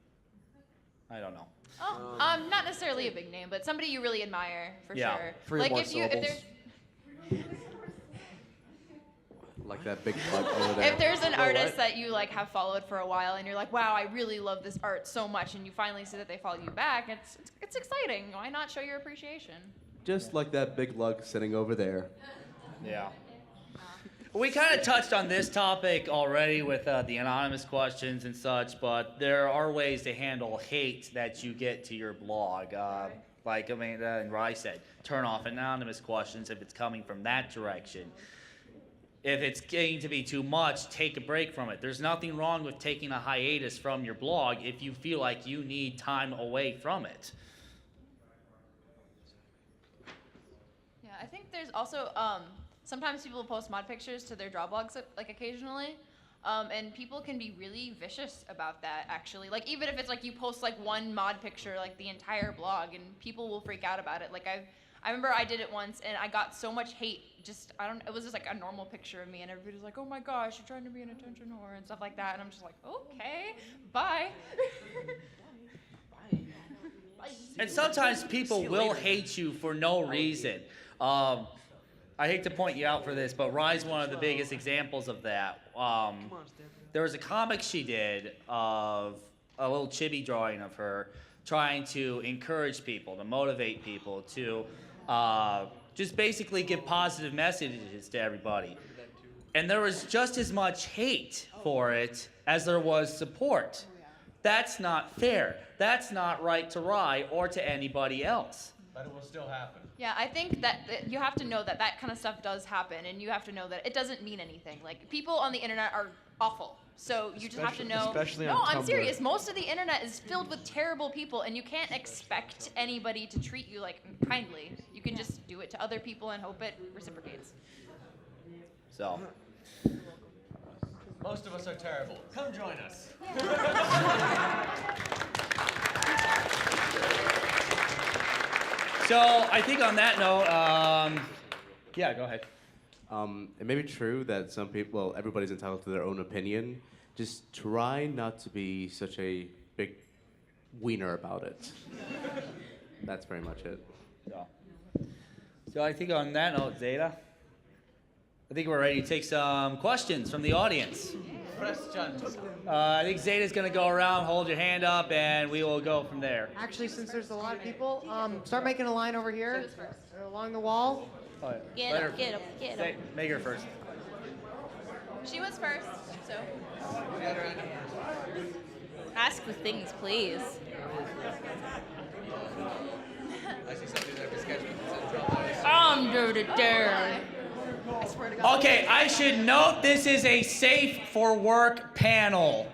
I don't know.
Oh, not necessarily a big name, but somebody you really admire for
Yeah.
sure.
3 or
Like
more
if
syllables.
there's
Like that big bug over there.
if there's an artist that you have followed for a while and you're like, wow, I really love this art so much, and you finally see that they follow you back, it's exciting. Why not show your appreciation?
Just like that big lug sitting over there.
Yeah. We kind of touched on this topic already with the anonymous questions and such, but there are ways to handle hate that you get to your blog. Like Amanda and Rye said, turn off anonymous questions if it's coming from that direction. If it's getting to be too much, take a break from it. There's nothing wrong with taking a hiatus from your blog if you feel like you need time away from it.
Yeah, I think there's also sometimes people post mod pictures to their draw blogs like occasionally, and people can be really vicious about that actually. Like even if it's like you post like one mod picture like the entire blog, and people will freak out about it. Like I remember I did it once and I got so much hate. It was just like a normal picture of me, and everybody's like, oh my gosh, you're trying to be an attention whore and stuff like that, and I'm just like, okay, bye.
And sometimes people will hate you for no reason. I hate to point you out for this, but Rye's one of the biggest examples of that. There was a comic she did of a little chibi drawing of her trying to encourage people, to motivate people, to just basically give positive messages to everybody. And there was just as much hate for it as there was support. That's not fair. That's not right to Rye or to anybody else.
But it will still happen.
Yeah, I think that you have to know that that kind of stuff does happen, and you have to know that it doesn't mean anything. Like, people on the internet are awful, so you just have to know.
Especially on
No, I'm
Tumblr.
serious. Most of the internet is filled with terrible people, and you can't expect anybody to treat you like kindly. You can just do it to other people and hope it reciprocates.
So,
Most of us are terrible. Come join us.
so I think on that note, yeah, go ahead.
It may be true that some people, well, everybody's entitled to their own opinion. Just try not to be such a big wiener about it. That's very much it.
So I think on that note, Zeta, I think we're ready to take some questions from the audience.
Questions.
I think Zeta's going to go around, hold your hand up, and we will go from there.
Actually, since there's a lot of people, start making a line over here along the wall.
Oh, yeah.
Get
Let
him,
her-
get him, get
say-
him.
Make her first.
She was first, so.
Ask the things, please.
I see something there for sketch.
I'm dirty.
I swear to God.
Okay, I should note this is a safe for work panel.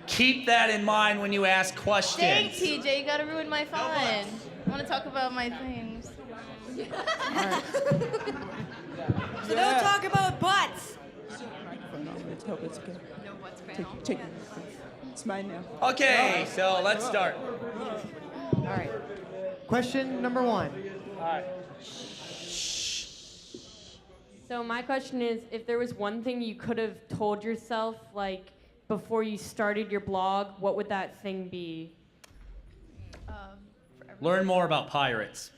Keep that in mind when you ask questions.
Thanks, TJ. You gotta ruin my fun. I want to talk about my things.
So don't talk about butts.
Let's hope it's good.
No butts panel.
Take it. It's mine now.
Okay, so let's start.
All right. Question number 1.
All right.
So my question is, if there was one thing you could have told yourself, like, before you started your blog, what would that thing be?
Learn more about pirates.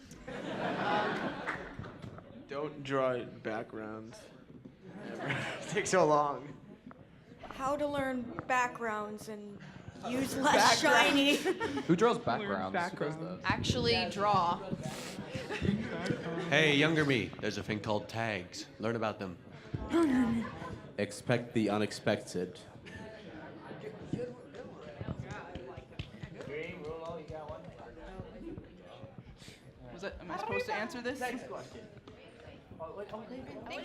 Don't draw backgrounds. It takes so long.
How to learn backgrounds and use less shiny.
Who draws backgrounds? Who does that?
Actually draw.
Hey, younger me, there's a thing called tags. Learn about them.
Expect the unexpected.
Am I supposed to answer this?
Thank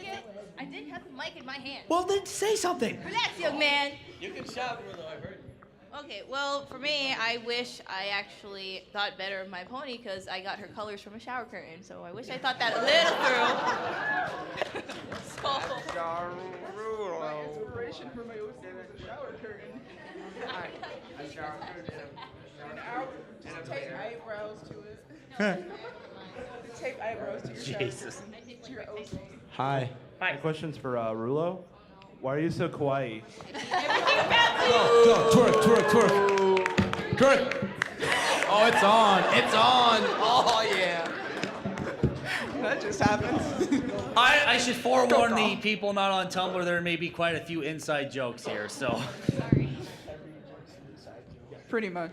you. I did have the mic in my hand.
Well, then say something.
Relax, young man.
You can shout, Rulo, I've heard.
Okay, well, for me, I wish I actually thought better of my pony because I got her colors from a shower curtain. So I wish I thought that a little through.
My inspiration for my OC was the shower curtain. Just tape eyebrows to it. Tape eyebrows to your shower
Jesus.
curtain. To your OC.
Hi.
Hi.
My question's for Rulo. Why are you so kawaii?
Twerk! Oh, it's on! It's on! Oh, yeah!
That just happened.
I should forewarn the people not on Tumblr, there may be quite a few inside jokes here, so.
Pretty much.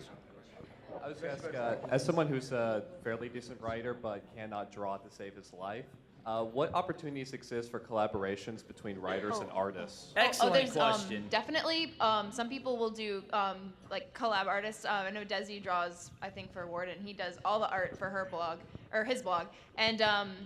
I was going to ask, as someone who's a fairly decent writer but cannot draw to save his life, What opportunities exist for collaborations between writers and artists?
Excellent question.
Definitely, some people will do like collab artists. I know Desi draws, I think, for Warden. He does all the art for her blog or his blog, and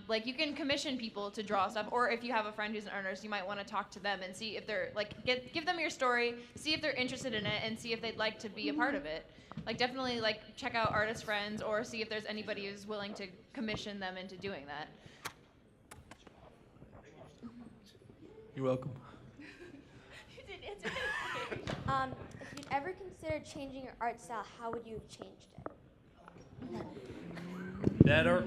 like you can commission people to draw stuff. Or if you have a friend who's an artist, you might want to talk to them and see if they're like give them your story, see if they're interested in it, and see if they'd like to be a part of it. Like definitely like check out artist friends or see if there's anybody who's willing to commission them into doing that.
You're welcome.
You didn't answer anything.
If you'd ever considered changing your art style, how would you have changed it?
Better.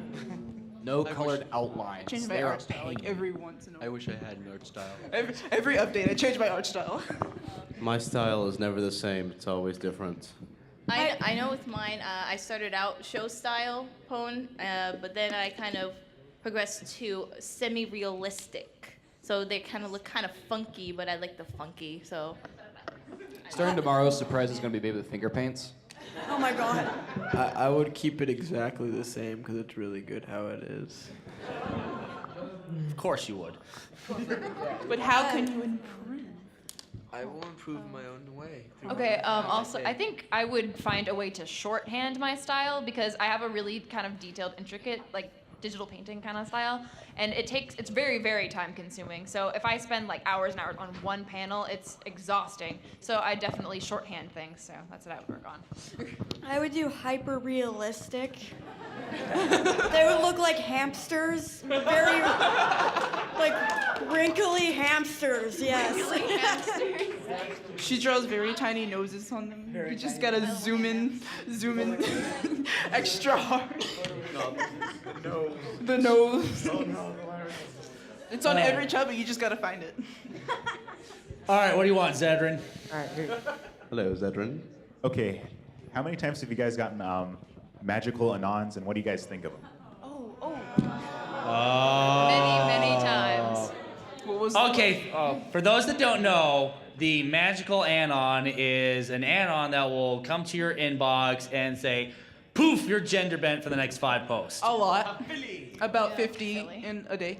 No colored outlines.
Change my art style like every once in a while.
I wish I had an art style.
Every update, I change my art style.
My style is never the same. It's always different.
I know with mine, I started out show style pwn, but then I kind of progressed to semi-realistic. So they kind of look kind of funky, but I like the funky, so.
Starting tomorrow, surprise is going to be Baby with finger paints.
Oh my god.
I would keep it exactly the same because it's really good how it is.
Of course you would.
But how can you improve?
I will improve my own way.
Okay, also, I think I would find a way to shorthand my style because I have a really kind of detailed, intricate, like, digital painting kind of style, and it's very, very time consuming. So if I spend like hours and hours on one panel, it's exhausting. So I definitely shorthand things, so that's what I would work on.
I would do hyper realistic. They would look like hamsters, very like wrinkly hamsters. Yes.
She draws very tiny noses on them. You just gotta zoom in extra hard. The nose. It's on every chubby, you just gotta find it.
All right, what do you want, Zedrin?
All right, here.
Hello, Zedrin.
Okay, how many times have you guys gotten magical anons, and what do you guys think of them?
Many times.
What was
Okay, for those that don't know, the magical anon is an anon that will come to your inbox and say, poof, you're gender bent for the next 5 posts.
A lot. About 50 in a day.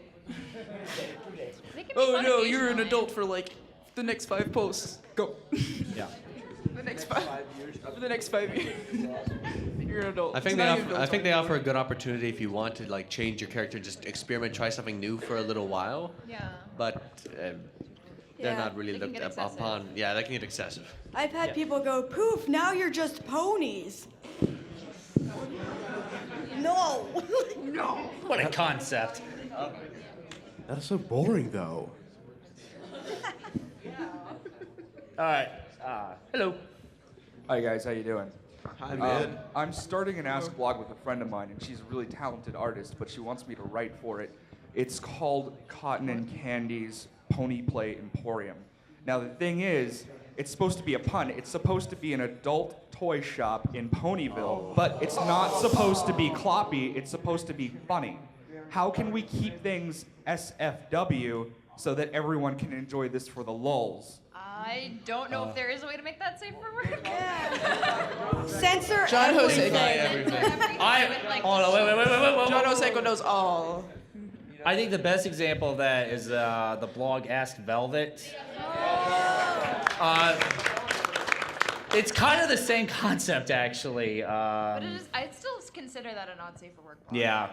They can be
Oh
fun
no, you're an
occasionally.
adult for like the next 5 posts. Go.
Yeah.
The next 5 years. For the next 5 years. You're an adult.
I think
It's
they
not
offer,
even
I think they
adult.
offer a good opportunity if you want to like change your character, just experiment, try something new for a little while.
Yeah.
But they're
Yeah.
not really
They can
looked
get excessive.
upon. Yeah, they can get excessive.
I've had
Yeah.
people go, poof, now you're just ponies. No.
No.
What a concept.
That is so boring, though.
All right, hello.
Hi guys, how you doing?
Hi, man.
I'm starting an Ask blog with a friend of mine, and she's a really talented artist, but she wants me to write for it. It's called Cotton and Candy's Pony Play Emporium. Now the thing is, it's supposed to be a pun. It's supposed to be an adult toy shop in Ponyville, but it's not supposed to be cloppy. It's supposed to be funny. How can we keep things SFW so that everyone can enjoy this for the lulz?
I don't know if there is a way to make that safe for work.
Censor
John Jose.
everything.
Hold on, wait.
John Oseco knows all.
I think the best example of that is the blog Ask Velvet. It's kind of the same concept, actually.
But it is, I'd still consider that a not safe for work blog.
Yeah.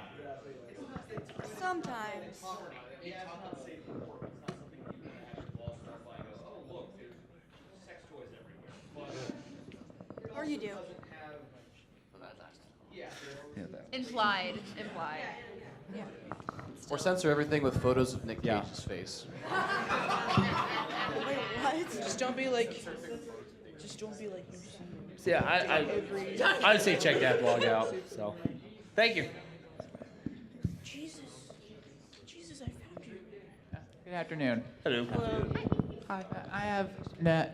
Sometimes. Or you do.
Implied. Yeah.
Or censor everything with photos of Nick Cage's face.
Wait, what?
Just don't be like
Yeah, I would say check that blog out. So, thank you.
Jesus, I found you.
Good afternoon.
Hello.
Hi. I have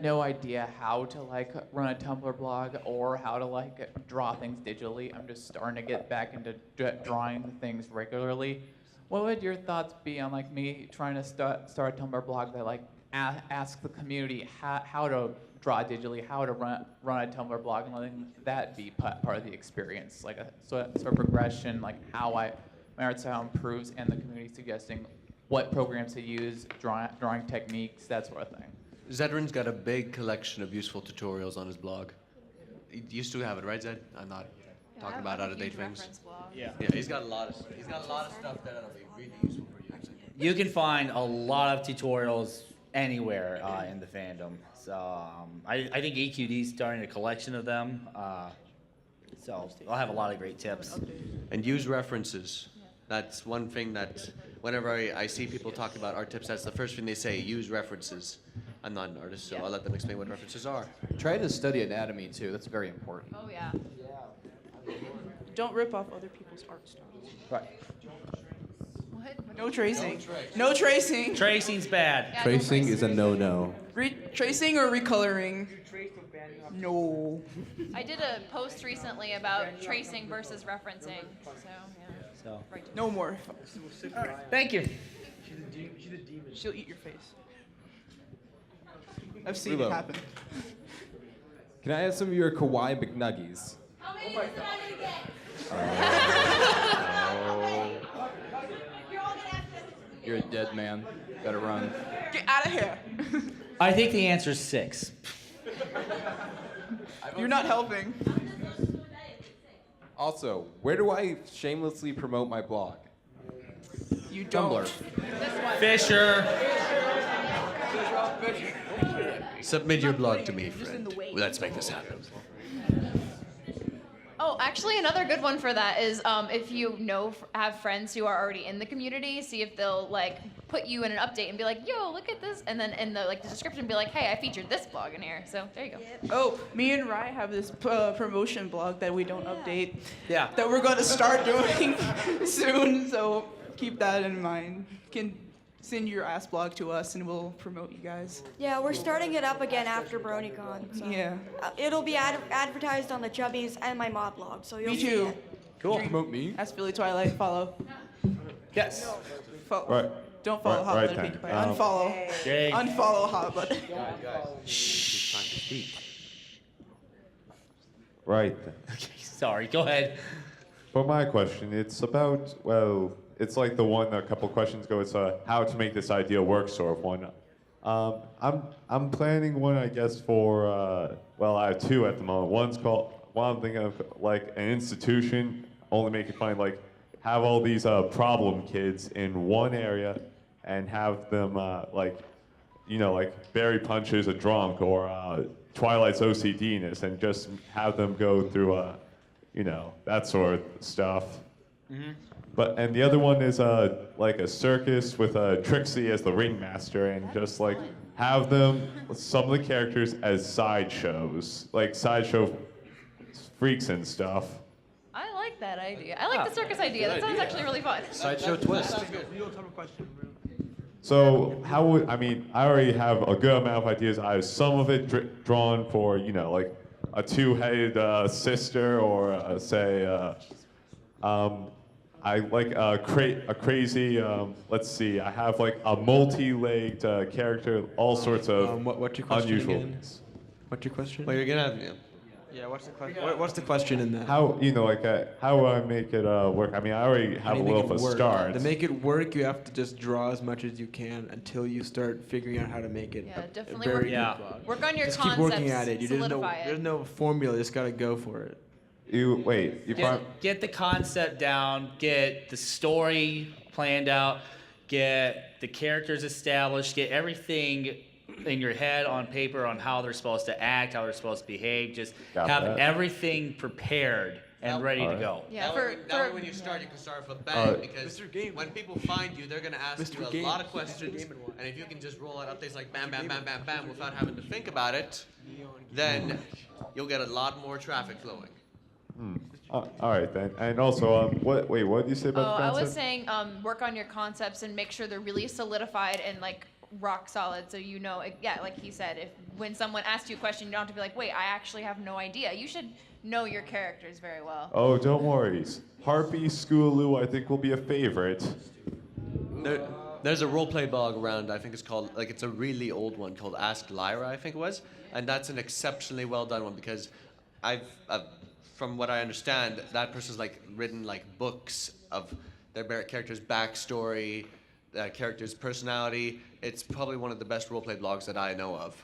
no idea how to like run a Tumblr blog or how to like draw things digitally. I'm just starting to get back into drawing things regularly. What would your thoughts be on like me trying to start a Tumblr blog that like ask the community how to draw digitally, how to run a Tumblr blog, and letting that be part of the experience, like a sort of progression, like how I my art style improves, and the community suggesting what programs to use, drawing techniques, that sort of thing.
Zedrin's got a big collection of useful tutorials on his blog. He used to have it, right, Zed? I'm not talking about out-of-date things.
Yeah.
Yeah, he's got a lot of stuff there that'll be really useful for you.
You can find a lot of tutorials anywhere in the fandom. So I think EQD's starting a collection of them. So I'll have a lot of great tips.
And use references. That's one thing that whenever I see people talk about art tips, that's the first thing they say, use references. I'm not an artist, so I'll let them explain what references are.
Try to study anatomy too. That's very important.
Oh yeah.
Don't rip off other people's art styles.
Right.
What?
No tracing. No tracing.
Tracing's bad.
Yeah,
Tracing is a no-no.
Tracing or recoloring? No.
I did a post recently about tracing versus referencing. So yeah.
So.
No more.
Thank you.
She'll eat your face. I've seen
Rulo.
it happen.
Can I have some of your Kawaii McNuggies?
You're a dead man. Better run.
Get out of here.
I think the answer is 6.
You're not helping.
Also, where do I shamelessly promote my blog?
You don't.
Tumblr.
Fisher.
Submit your blog to me, friend. Let's make this happen.
Oh, actually, another good one for that is if you have friends who are already in the community, see if they'll like put you in an update and be like, "Yo, look at this," and then in the description be like, "Hey, I featured this blog in here." So there you go.
Oh, me and Rye have this promotion blog that we don't update.
Yeah.
That we're going to start doing soon. So keep that in mind. You can send your ass blog to us and we'll promote you guys.
Yeah, we're starting it up again after BronyCon. So.
Yeah.
It'll be advertised on the Chubbies and my mod blog, so you'll
Me
see
too.
it.
Cool.
Promote me?
Ask Billy Twilight. Follow.
Yes.
Right.
Don't follow Hot
Right
Button
then.
Pinkie Pie. Unfollow.
Jake.
Unfollow Hot Button.
Right then.
Okay, sorry. Go ahead.
For my question, it's about, well, it's like the one a couple questions ago. It's how to make this idea work sort of one. I'm planning one, I guess, for well, I have 2 at the moment. One I'm thinking of like an institution, only make it fun, like have all these problem kids in one area and have them like, you know, like Barry Punch's a drunk or Twilight's OCD-ness, and just have them go through you know, that sort of stuff.
Mm-hmm.
And the other one is like a circus with Trixie as the ringmaster, and just like have them, some of the characters as sideshows, like sideshow freaks and stuff.
I like that idea. I like the circus idea. That sounds actually really fun.
Sideshow twist.
So how would, I mean, I already have a good amount of ideas. I have some of it drawn for, you know, like a 2-headed sister, or say, I like a crazy, let's see, I have like a multi-legged character, all sorts of
what's your question
unusual
again?
things.
What's your question?
Well, you're gonna have,
Yeah, what's the question? What's the question in that?
How, you know, like, how do I make it work? I mean, I already have a little of a start.
To make it work, you have to just draw as much as you can until you start figuring out how to make it
Yeah,
a
definitely
very
work-
good blog.
work on your
just keep working
concepts,
at it.
solidify it.
There's no formula. You just gotta go for it.
You
Get the concept down, get the story planned out, get the characters established, get everything in your head on paper on how they're supposed to act, how they're supposed to behave. Just
Got
have
that.
everything prepared and ready to go.
Yeah,
Now when you start, you can start with a bang, because when people find you, they're going to ask you a lot of questions, and if you can just roll out updates like bam, bam, bam, bam, bam, without having to think about it, then you'll get a lot more traffic flowing.
All right then. And also, what did you say about the
I
concept?
was saying work on your concepts and make sure they're really solidified and like rock solid, so you know, yeah, like he said, if when someone asks you a question, you don't have to be like, wait, I actually have no idea. You should know your characters very well.
Oh, don't worry. Harpy Scootaloo, I think, will be a favorite.
There's a roleplay blog around, I think it's called, like, it's a really old one called Ask Lyra, I think it was, and that's an exceptionally well done one, because from what I understand, that person's like written like books of their character's backstory, their character's personality. It's probably one of the best roleplay blogs that I know of.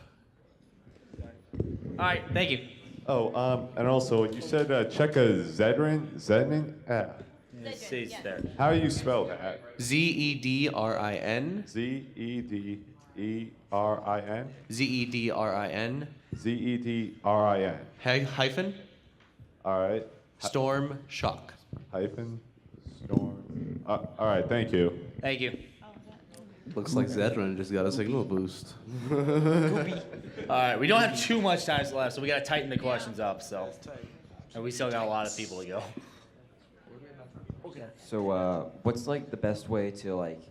All right, thank you.
Oh, and also, you said Cheka Zedrin?
It says there.
How do you spell that?
Zedrin.
Zederin?
Zedrin.
Zedrin.
Hyphen.
All right.
Storm Shock.
Hyphen. Storm. All right, thank you.
Thank you.
Looks like Zedrin just got a signal boost.
All right, we don't have too much time left, so we got to tighten the questions up. So, and we still got a lot of people to go.
So, what's like the best way to like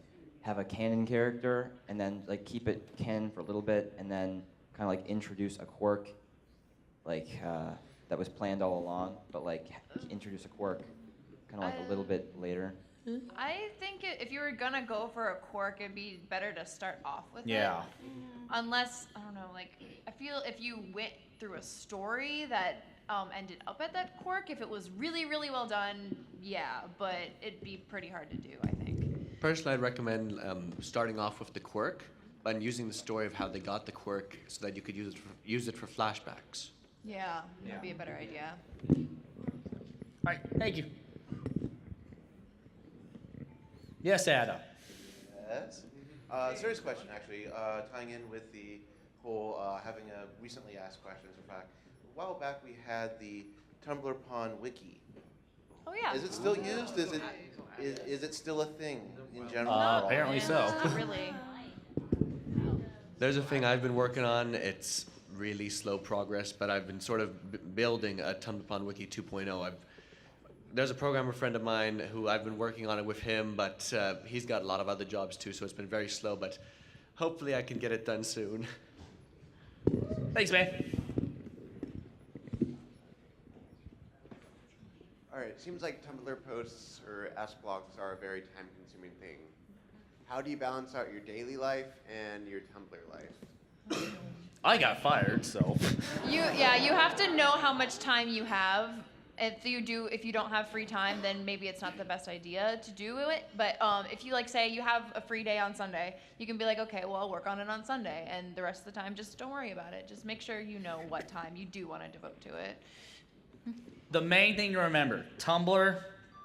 have a canon character and then like keep it canon for a little bit and then kind of like introduce a quirk, like that was planned all along, but like introduce a quirk kind of like a little bit later?
I think if you were gonna go for a quirk, it'd be better to start off with
Yeah.
it. Unless, I don't know, like, I feel if you went through a story that ended up at that quirk, if it was really, really well done, yeah, but it'd be pretty hard to do, I think.
Personally, I'd recommend starting off with the quirk and using the story of how they got the quirk so that you could use it for flashbacks.
Yeah, that'd be a better idea.
All right, thank you. Yes, Adam.
Yes. Serious question, actually, tying in with the whole having a recently asked questions. In fact, a while back we had the Tumblrpon wiki.
Oh yeah.
Is it still used? Is it still a thing in general?
Apparently so.
Not really.
There's a thing I've been working on. It's really slow progress, but I've been sort of building a Tumblrpon wiki 2.0. There's a programmer friend of mine who I've been working on it with him, but he's got a lot of other jobs too, so it's been very slow, but hopefully I can get it done soon.
Thanks, man.
All right, it seems like Tumblr posts or Ask blogs are a very time-consuming thing. How do you balance out your daily life and your Tumblr life?
I got fired, so.
You have to know how much time you have. If you don't have free time, then maybe it's not the best idea to do it. But if you like say you have a free day on Sunday, you can be like, okay, well I'll work on it on Sunday, and the rest of the time just don't worry about it. Just make sure you know what time you do want to devote to it.
The main thing to remember, Tumblr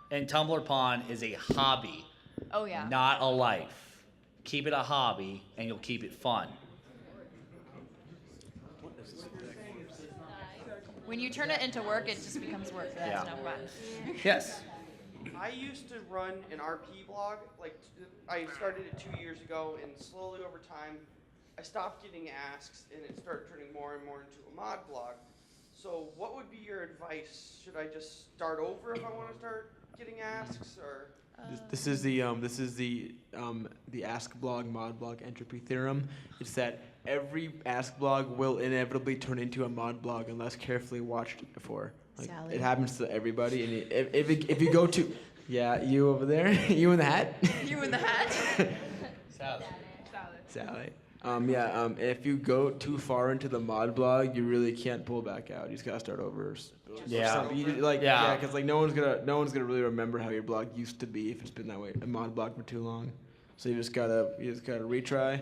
and Tumblrpon is a hobby.
Oh yeah.
Not a life. Keep it a hobby, and you'll keep it fun.
When you turn it into work, it just becomes work. That's
Yeah.
no fun.
Yes.
I used to run an RP blog. I started it 2 years ago, and slowly over time, I stopped getting asks, and it started turning more and more into a mod blog. So, what would be your advice? Should I just start over if I want to start getting asks, or?
This is the Ask blog mod blog entropy theorem. It's that every Ask blog will inevitably turn into a mod blog unless carefully watched before. Like,
Sally.
it happens to everybody, and if you go to, yeah, you over there, you in the hat.
You in the hat?
Sally. If you go too far into the mod blog, you really can't pull back out. You just gotta start over.
Yeah.
Because like no one's gonna really remember how your blog used to be if it's been that way, a mod blog for too long. So you just gotta retry,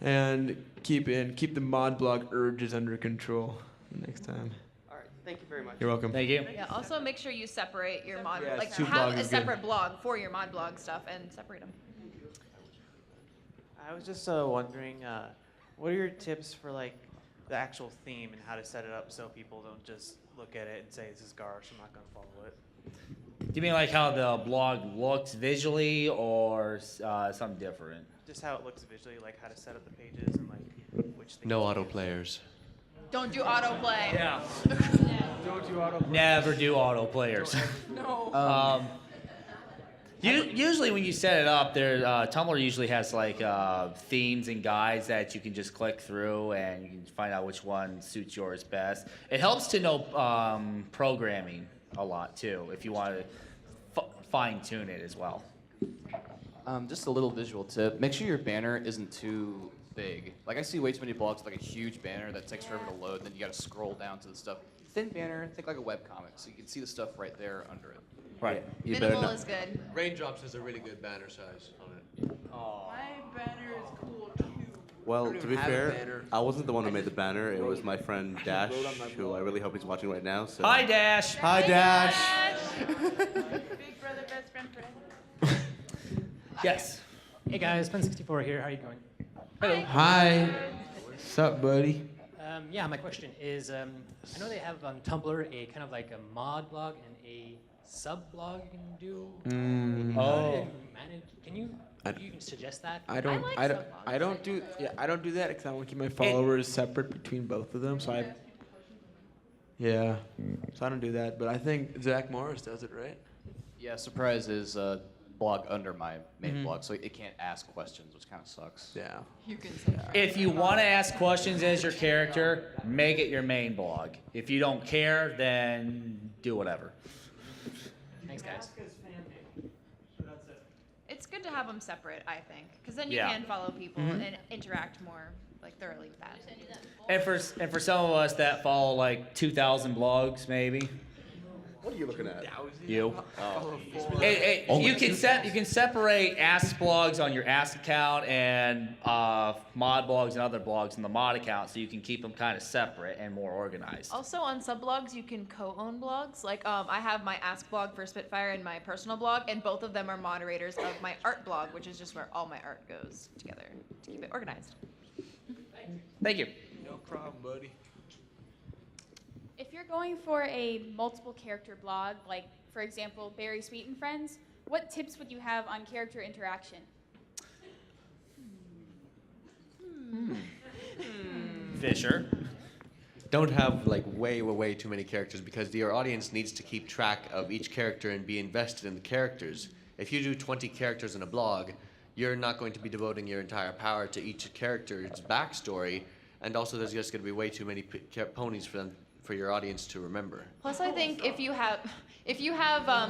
and keep the mod blog urges under control the next time.
All right, thank you very much.
You're welcome.
Thank you.
Yeah. Also, make sure you separate your mod,
Yeah,
like
two
have
blogs
a
is
separate blog for your mod blog stuff and separate them.
I was just wondering, what are your tips for like the actual theme and how to set it up so people don't just look at it and say this is garbage, I'm not gonna follow it.
Do you mean like how the blog looks visually, or something different?
Just how it looks visually, like how to set up the pages and like which things.
No auto players.
Don't do autoplay.
Yeah.
Don't do autoplay.
Never do auto players.
No.
Usually when you set it up, Tumblr usually has like themes and guides that you can just click through and you can find out which one suits yours best. It helps to know programming a lot too, if you want to fine tune it as well.
Just a little visual tip. Make sure your banner isn't too big. Like I see way too many blogs with like a huge banner that takes forever to load, then you gotta scroll down to the stuff. Thin banner, think like a webcomic, so you can see the stuff right there under it.
Right.
You
Minimal is good.
Raindrops has a really good banner size on it.
My banner is cool too.
Well,
don't
to
even
be
have a
fair,
banner.
I wasn't the one who made the banner. It was my friend Dash, who I really hope he's watching right now. So.
Hi, Dash.
Hi, Dash.
Big brother, best friend, friend.
Yes.
Hey guys, Ben64 here. How are you going?
Hello.
Hi. What's up, buddy?
Yeah, my question is, I know they have on Tumblr a kind of like a mod blog and a sub blog you can do.
Mm.
How
Oh.
to manage? Can you suggest that?
I don't do that because I want to keep my followers separate between both of them. So I don't do that. But I think Zach Morris does it, right?
Yeah, Surprise is a blog under my main
Mhm.
blog, so it can't ask questions, which kind of sucks.
Yeah.
You can
If you want to ask questions as your character, make it your main blog. If you don't care, then do whatever.
Thanks, guys.
It's good to have them separate, I think, because then you
Yeah.
can follow people
Mhm.
and interact more like thoroughly with that.
And for some of us that follow like 2,000 blogs, maybe.
What are you looking at?
You.
Oh.
You can separate Ask blogs on your Ask account and mod blogs and other blogs on the mod account, so you can keep them kind of separate and more organized.
Also, on subblogs, you can co-own blogs. Like, I have my Ask blog for Spitfire and my personal blog, and both of them are moderators of my art blog, which is just where all my art goes together to keep it organized.
Thank you.
No problem, buddy.
If you're going for a multiple character blog, like for example, Berry Sweet and Friends, what tips would you have on character interaction?
Fisher.
Don't have like way too many characters because your audience needs to keep track of each character and be invested in the characters. If you do 20 characters in a blog, you're not going to be devoting your entire power to each character's backstory, and also there's just going to be way too many ponies for your audience to remember.
Plus, I think if you have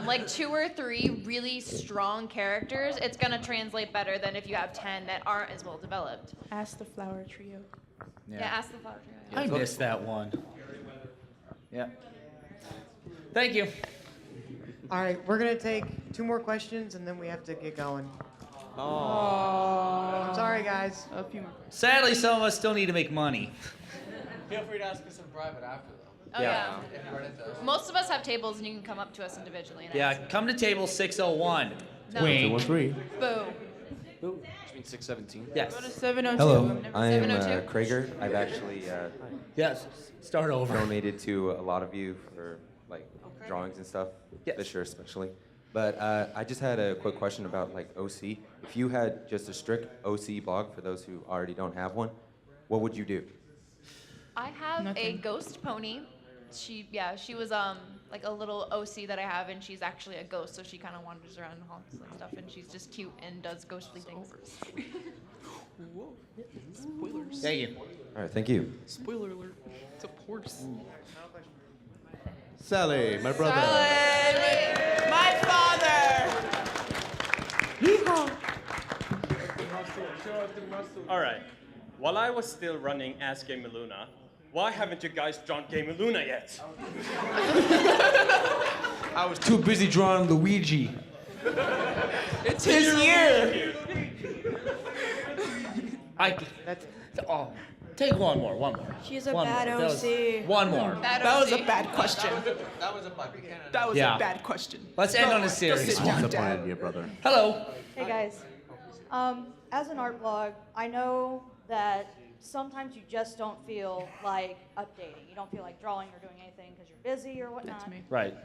like 2 or 3 really strong characters, it's gonna translate better than if you have 10 that aren't as well developed.
Ask the Flower Trio.
Yeah, ask the flower trio.
I missed that one. Yeah. Thank you.
All right, we're gonna take 2 more questions and then we have to get going.
Oh.
I'm sorry, guys.
A few more.
Sadly, some of us still need to make money.
Feel free to ask us in private after though.
Oh yeah. Most of us have tables, and you can come up to us individually. And
Yeah,
ask.
come to table 601.
No.
Wink.
213.
Boo.
Which means 617.
Yes.
Go to 702.
Hello,
I've never
I
seen
am
702?
Krager. I've actually
Yes. Start over.
donated to a lot of you for like drawings and stuff,
Yes.
Fisher especially. But I just had a quick question about like OC. If you had just a strict OC blog for those who already don't have one, what would you do?
I have a ghost pony. She was like a little OC that I have, and she's actually a ghost, so she kind of wanders around and haunts and stuff, and she's just cute and does ghostly things.
Spoilers.
Thank you.
All right, thank you.
Spoiler alert. It's a horse.
Sally, my brother.
My father.
All right. While I was still running Ask Game Luna, why haven't you guys drawn Game Luna yet?
I was too busy drawing Luigi.
It's his year.
Take one more.
She's a
One
bad
more. That was-
OC.
one more.
That was a bad question.
That was a bug.
That was
Yeah.
a bad question.
Let's end on a
Go
serious
sit down,
one.
Dad.
Your brother.
Hello.
Hey guys, as an art blog, I know that sometimes you just don't feel like updating. You don't feel like drawing or doing anything because you're busy or whatnot.
That's me.
Right.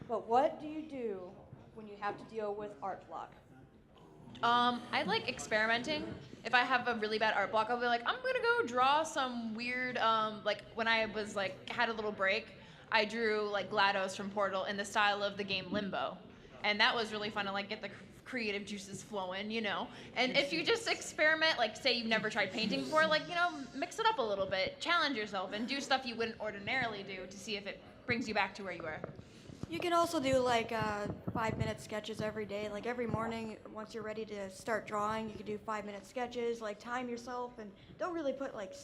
But what do you do when you have to deal with art block?
I like experimenting. If I have a really bad art block, I'll be like, I'm gonna go draw some weird, like when I was like, had a little break, I drew like GLaDOS from Portal in the style of the game Limbo. And that was really fun to like get the creative juices flowing, you know? And if you just experiment, like say you've never tried painting before, like, you know, mix it up a little bit, challenge yourself, and do stuff you wouldn't ordinarily do to see if it brings you back to where you were.
You can also do like 5-minute sketches every day. Like every morning, once you're ready to start drawing, you can do 5-minute sketches. Like time yourself and don't really put like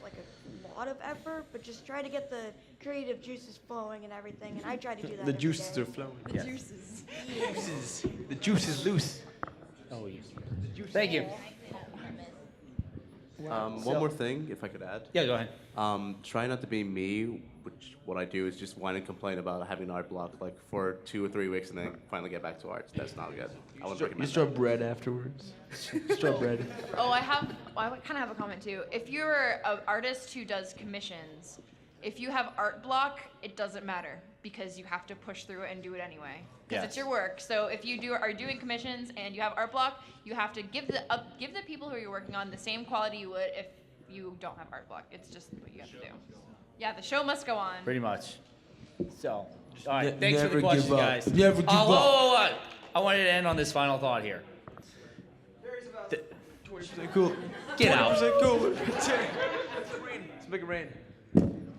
like a lot of effort, but just try to get the creative juices flowing and everything. And I try to do that.
The
every
juices
day.
are flowing.
The
Yes.
juices.
Juices. The juice is loose.
Oh, thank you.
One more thing, if I could add.
Yeah, go ahead.
Try not to be me, which what I do is just whine and complain about having an art block like for 2 or 3 weeks and then finally get back to art. That's not good. I wouldn't
You
recommend
straw bread afterwards. Straw bread.
Oh, I kind of have a comment too. If you're an artist who does commissions, if you have art block, it doesn't matter because you have to push through it and do it anyway because it's
Yes.
your work. So if you are doing commissions and you have art block, you have to give the people who you're working on the same quality you would if you don't have art block. It's just what you have to do. Yeah, the show must go on.
Pretty much. So, all right.
Ne-
Thanks for
never
the question,
give up.
guys.
Never give
whoa,
up.
whoa, whoa. I wanted to end on this final thought here.
20% cool.
Get out.
20% cool. Let's make it rain.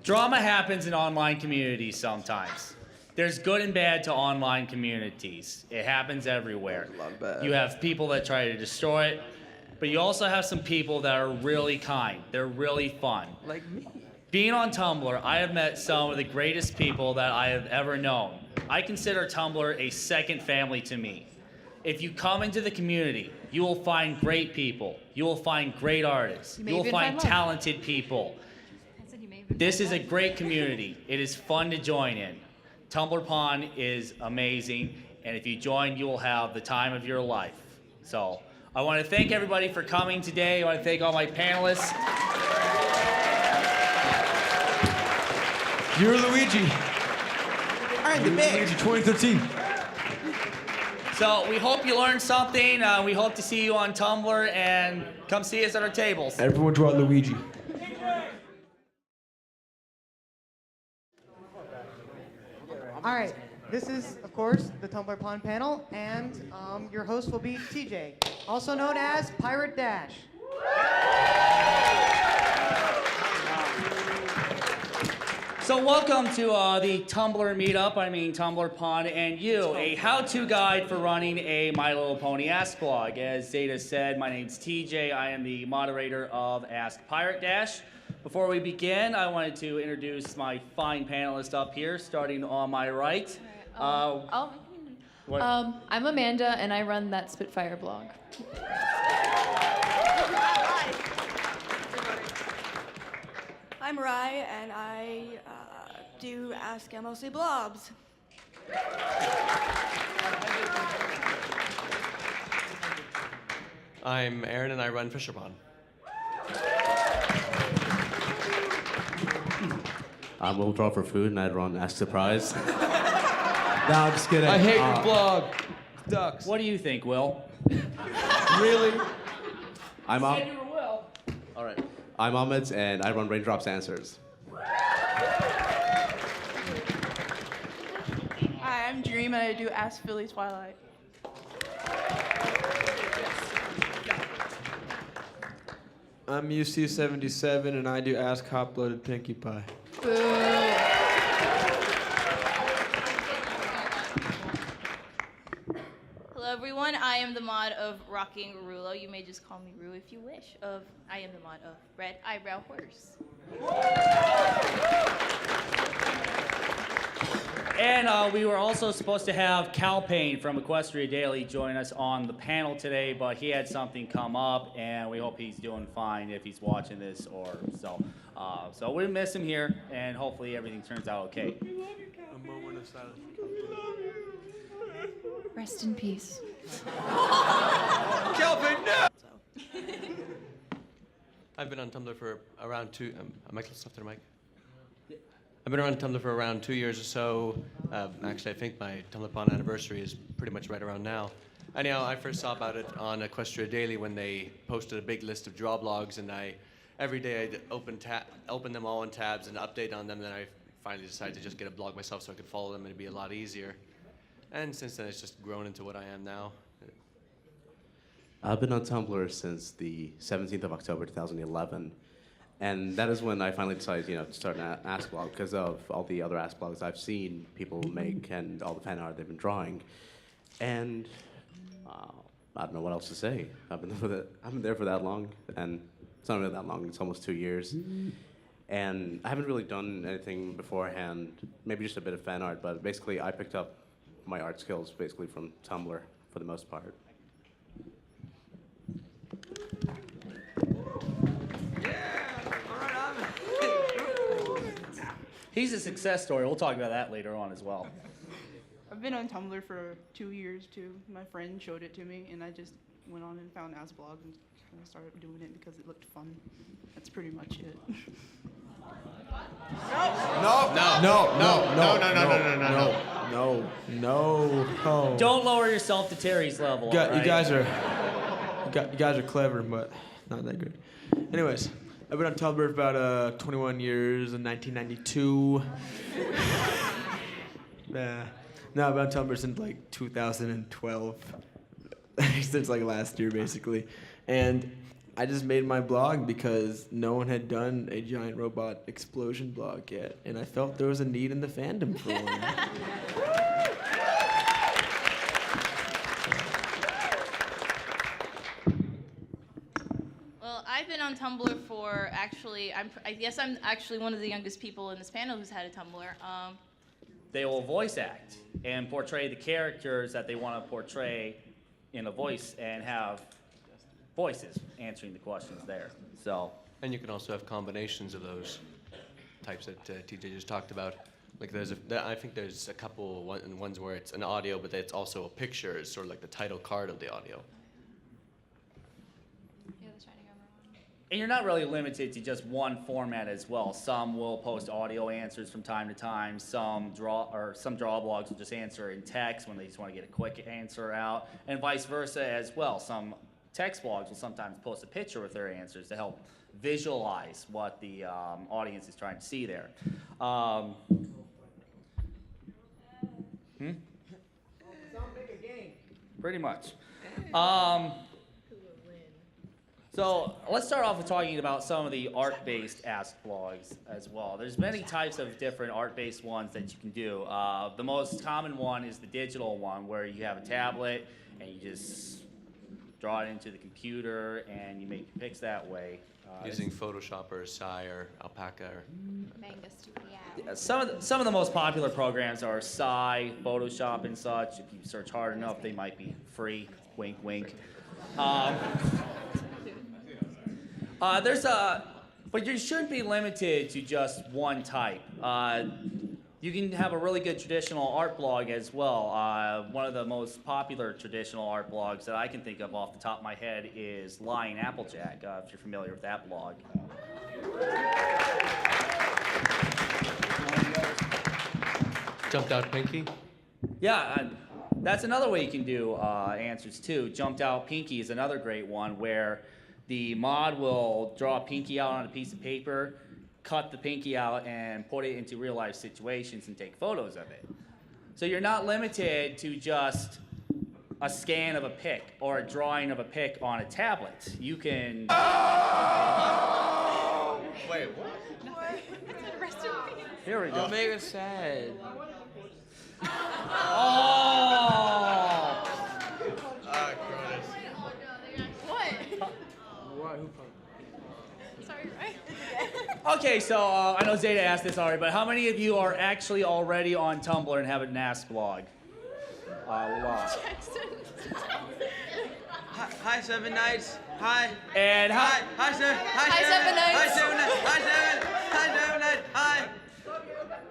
Drama happens in online communities sometimes. There's good and bad to online communities. It happens everywhere. You have people that try to destroy it, but you also have some people that are really kind. They're really fun.
Like me.
Being on Tumblr, I have met some of the greatest people that I have ever known. I consider Tumblr a second family to me. If you come into the community, you will find great people. You will find great artists.
You may
You will
even
find
find love.
talented people. This is a great community. It is fun to join in. Tumblrpon is amazing, and if you join, you will have the time of your life. So I want to thank everybody for coming today. I want to thank all my panelists.
You're Luigi. I'm the best. Luigi 2013.
So we hope you learned something. We hope to see you on Tumblr, and come see us at our tables.
Everyone draw Luigi.
All right, this is, of course, the Tumblrpon panel, and your host will be TJ, also known as Pirate Dash.
So welcome to the Tumblr meetup, Tumblrpon and You, a how-to guide for running a My Little Pony Ask blog. As Zeta said, my name's TJ. I am the moderator of Ask Pirate Dash. Before we begin, I wanted to introduce my fine panelists up here, starting on my right. What?
I'm Amanda, and I run that Spitfire blog.
I'm Rye, and I do Ask MLC Blobs.
I'm Aaron, and I run Fisherpond.
We'll draw for food, and I'd run Ask Surprise.
No, I'm just kidding.
I hate your
blog. Ducks.
What do you think, Will?
Really?
I'm
Said you were Will.
All right. I'm Ahmed, and I run Raindrops Answers.
Hi, I'm Dream, and I do Ask Philly Twilight.
I'm UC77 and I do Ask Hot Blooded Pinkie Pie.
Hello, everyone. I am the mod of Rocking Rulo. You may just call me Ru if you wish. I am the mod of Red Eyebrow Horse.
And we were also supposed to have Cal Payne from Equestria Daily join us on the panel today, but he had something come up, and we hope he's doing fine if he's watching this or so. So we miss him here, and hopefully everything turns out okay.
A moment of silence.
Rest in peace.
Kelvin, no!
I've been on Tumblr for around Michael, stuff there, Mike. I've been on Tumblr for around 2 years or so. Actually, I think my Tumblrpon anniversary is pretty much right around now. Anyhow, I first saw about it on Equestria Daily when they posted a big list of draw blogs, and every day I'd open them all in tabs and update on them. Then I finally decided to just get a blog myself so I could follow them, and it'd be a lot easier. And since then, it's just grown into what I am now.
I've been on Tumblr since the 17th of October 2011. And that is when I finally decided, to start an Ask blog because of all the other Ask blogs I've seen people make and all the fan art they've been drawing. And I don't know what else to say. I've been there for that long, and It's not really that long. It's almost 2 years. And I haven't really done anything beforehand, maybe just a bit of fan art, but basically I picked up my art skills basically from Tumblr for the most part.
He's a success story. We'll talk about that later on as well.
I've been on Tumblr for 2 years too. My friend showed it to me, and I just went on and found Asblog and kind of started doing it because it looked fun. That's pretty much it.
No.
Don't lower yourself to Terry's level.
You
all right?
guys are clever, but not that good. Anyways, I've been on Tumblr for about 21 years in 1992. No, I've been on Tumblr since like 2012. Since like last year, basically. And I just made my blog because no one had done a giant robot explosion blog yet, and I felt there was a need in the fandom for one.
Well, I've been on Tumblr for I guess I'm actually one of the youngest people in this panel who's had a Tumblr.
They will voice act and portray the characters that they want to portray in a voice and have voices answering the questions there. So,
and you can also have combinations of those types that TJ just talked about. Like I think there's a couple ones where it's an audio, but it's also a picture. It's sort of like the title card of the audio.
and you're not really limited to just one format as well. Some will post audio answers from time to time. Some draw blogs will just answer in text when they just want to get a quick answer out, and vice versa as well. Some text blogs will sometimes post a picture with their answers to help visualize what the audience is trying to see there. Pretty much. So let's start off with talking about some of the art-based Ask blogs as well. There's many types of different art-based ones that you can do. The most common one is the digital one, where you have a tablet and you just draw it into the computer and you make your picks that way.
Using Photoshop or Psy or Alpaca or
some of the most popular programs are Psy, Photoshop, and such. If you search hard enough, they might be free. Wink, wink. But you shouldn't be limited to just one type. You can have a really good traditional art blog as well. One of the most popular traditional art blogs that I can think of off the top of my head is Lion Applejack, if you're familiar with that blog.
Jumped Out Pinky?
Yeah, that's another way you can do answers too. Jumped Out Pinky is another great one where the mod will draw a pinky out on a piece of paper, cut the pinky out, and put it into real life situations and take photos of it. So you're not limited to just a scan of a pic or a drawing of a pic on a tablet. You can...
Wait, what?
Here we go.
Don't make us sad.
Oh! Okay, so I know Zeta asked this already, but how many of you are actually already on Tumblr and have an Ask blog?
Hi, Seven Nights. Hi.
And
hi, Seven. Hi, Seven Nights. Hi, Seven Nights. Hi, Seven Nights. Hi.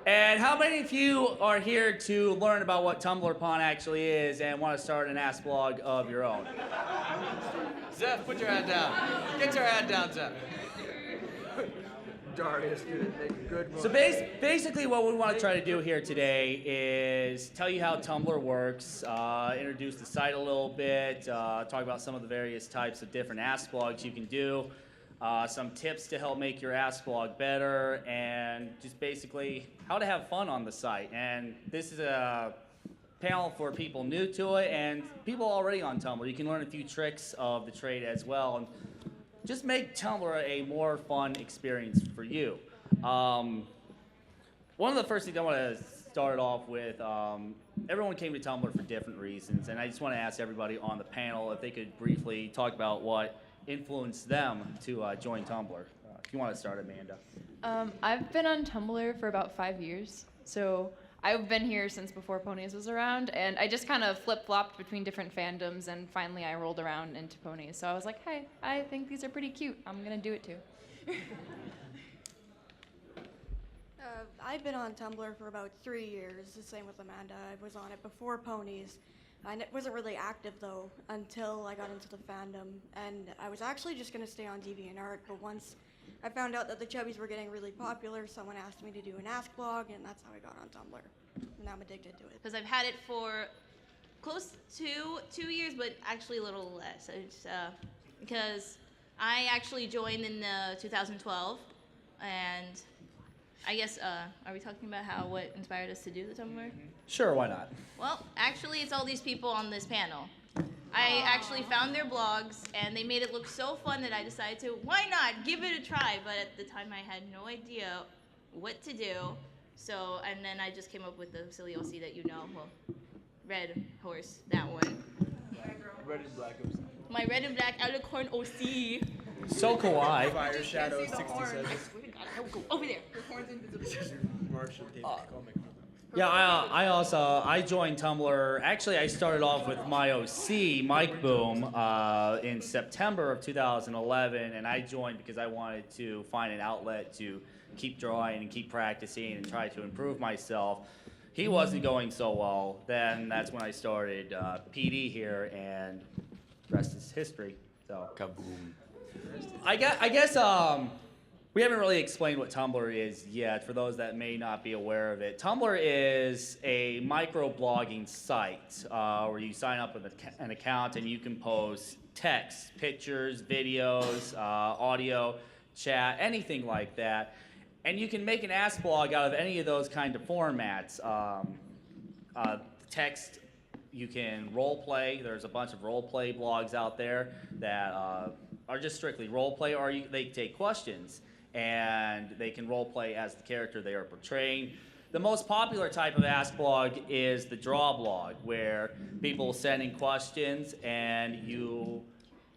And how many of you are here to learn about what Tumblrpon actually is and want to start an Ask blog of your own?
Zeph, put your hand down. Get your hand down, Zeph.
Darius, dude, make good
So basically what we want to try to do here today is tell you how Tumblr works, introduce the site a little bit, talk about some of the various types of different Ask blogs you can do, some tips to help make your Ask blog better, and just basically how to have fun on the site. And this is a panel for people new to it and people already on Tumblr. You can learn a few tricks of the trade as well. And just make Tumblr a more fun experience for you. One of the first things I want to start off with, everyone came to Tumblr for different reasons, and I just want to ask everybody on the panel if they could briefly talk about what influenced them to join Tumblr? If you want to start, Amanda.
I've been on Tumblr for about 5 years, so I've been here since before Ponies was around, and I just kind of flip-flopped between different fandoms, and finally I rolled around into Ponies. So I was like, hey, I think these are pretty cute. I'm gonna do it too.
I've been on Tumblr for about 3 years, the same with Amanda. I was on it before Ponies. Wasn't really active though until I got into the fandom, and I was actually just gonna stay on DeviantArt, but once I found out that the chubbies were getting really popular, someone asked me to do an Ask blog, and that's how I got on Tumblr. And I'm addicted to it.
Because I've had it for close to 2 years, but actually a little less. It's, because I actually joined in 2012, and I guess, are we talking about what inspired us to do the Tumblr?
Sure, why not?
Well, actually, it's all these people on this panel. I actually found their blogs, and they made it look so fun that I decided to, why not, give it a try. But at the time, I had no idea what to do. So, and then I just came up with the silly OC that you know, well, Red Horse, that one.
Red and black OC.
My Red and Black Alicorn OC.
So kawaii.
Fire Shadow 67.
Go over there.
Martian Tape comic.
Yeah, I joined Tumblr. Actually, I started off with my OC, Mike Boom, in September of 2011, and I joined because I wanted to find an outlet to keep drawing and keep practicing and try to improve myself. He wasn't going so well. Then that's when I started PD here, and the rest is history. So
kaboom.
I guess we haven't really explained what Tumblr is yet for those that may not be aware of it. Tumblr is a microblogging site where you sign up with an account and you can post text, pictures, videos, audio, chat, anything like that. And you can make an Ask blog out of any of those kind of formats. Text, you can role play. There's a bunch of role play blogs out there that are just strictly role play, or they take questions and they can role play as the character they are portraying. The most popular type of Ask blog is the draw blog, where people send in questions and you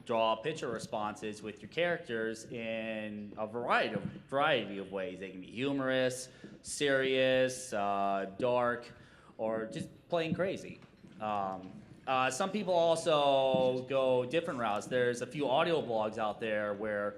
draw picture responses with your characters in a variety of ways. They can be humorous, serious, dark, or just plain crazy. Some people also go different routes. There's a few audio blogs out there where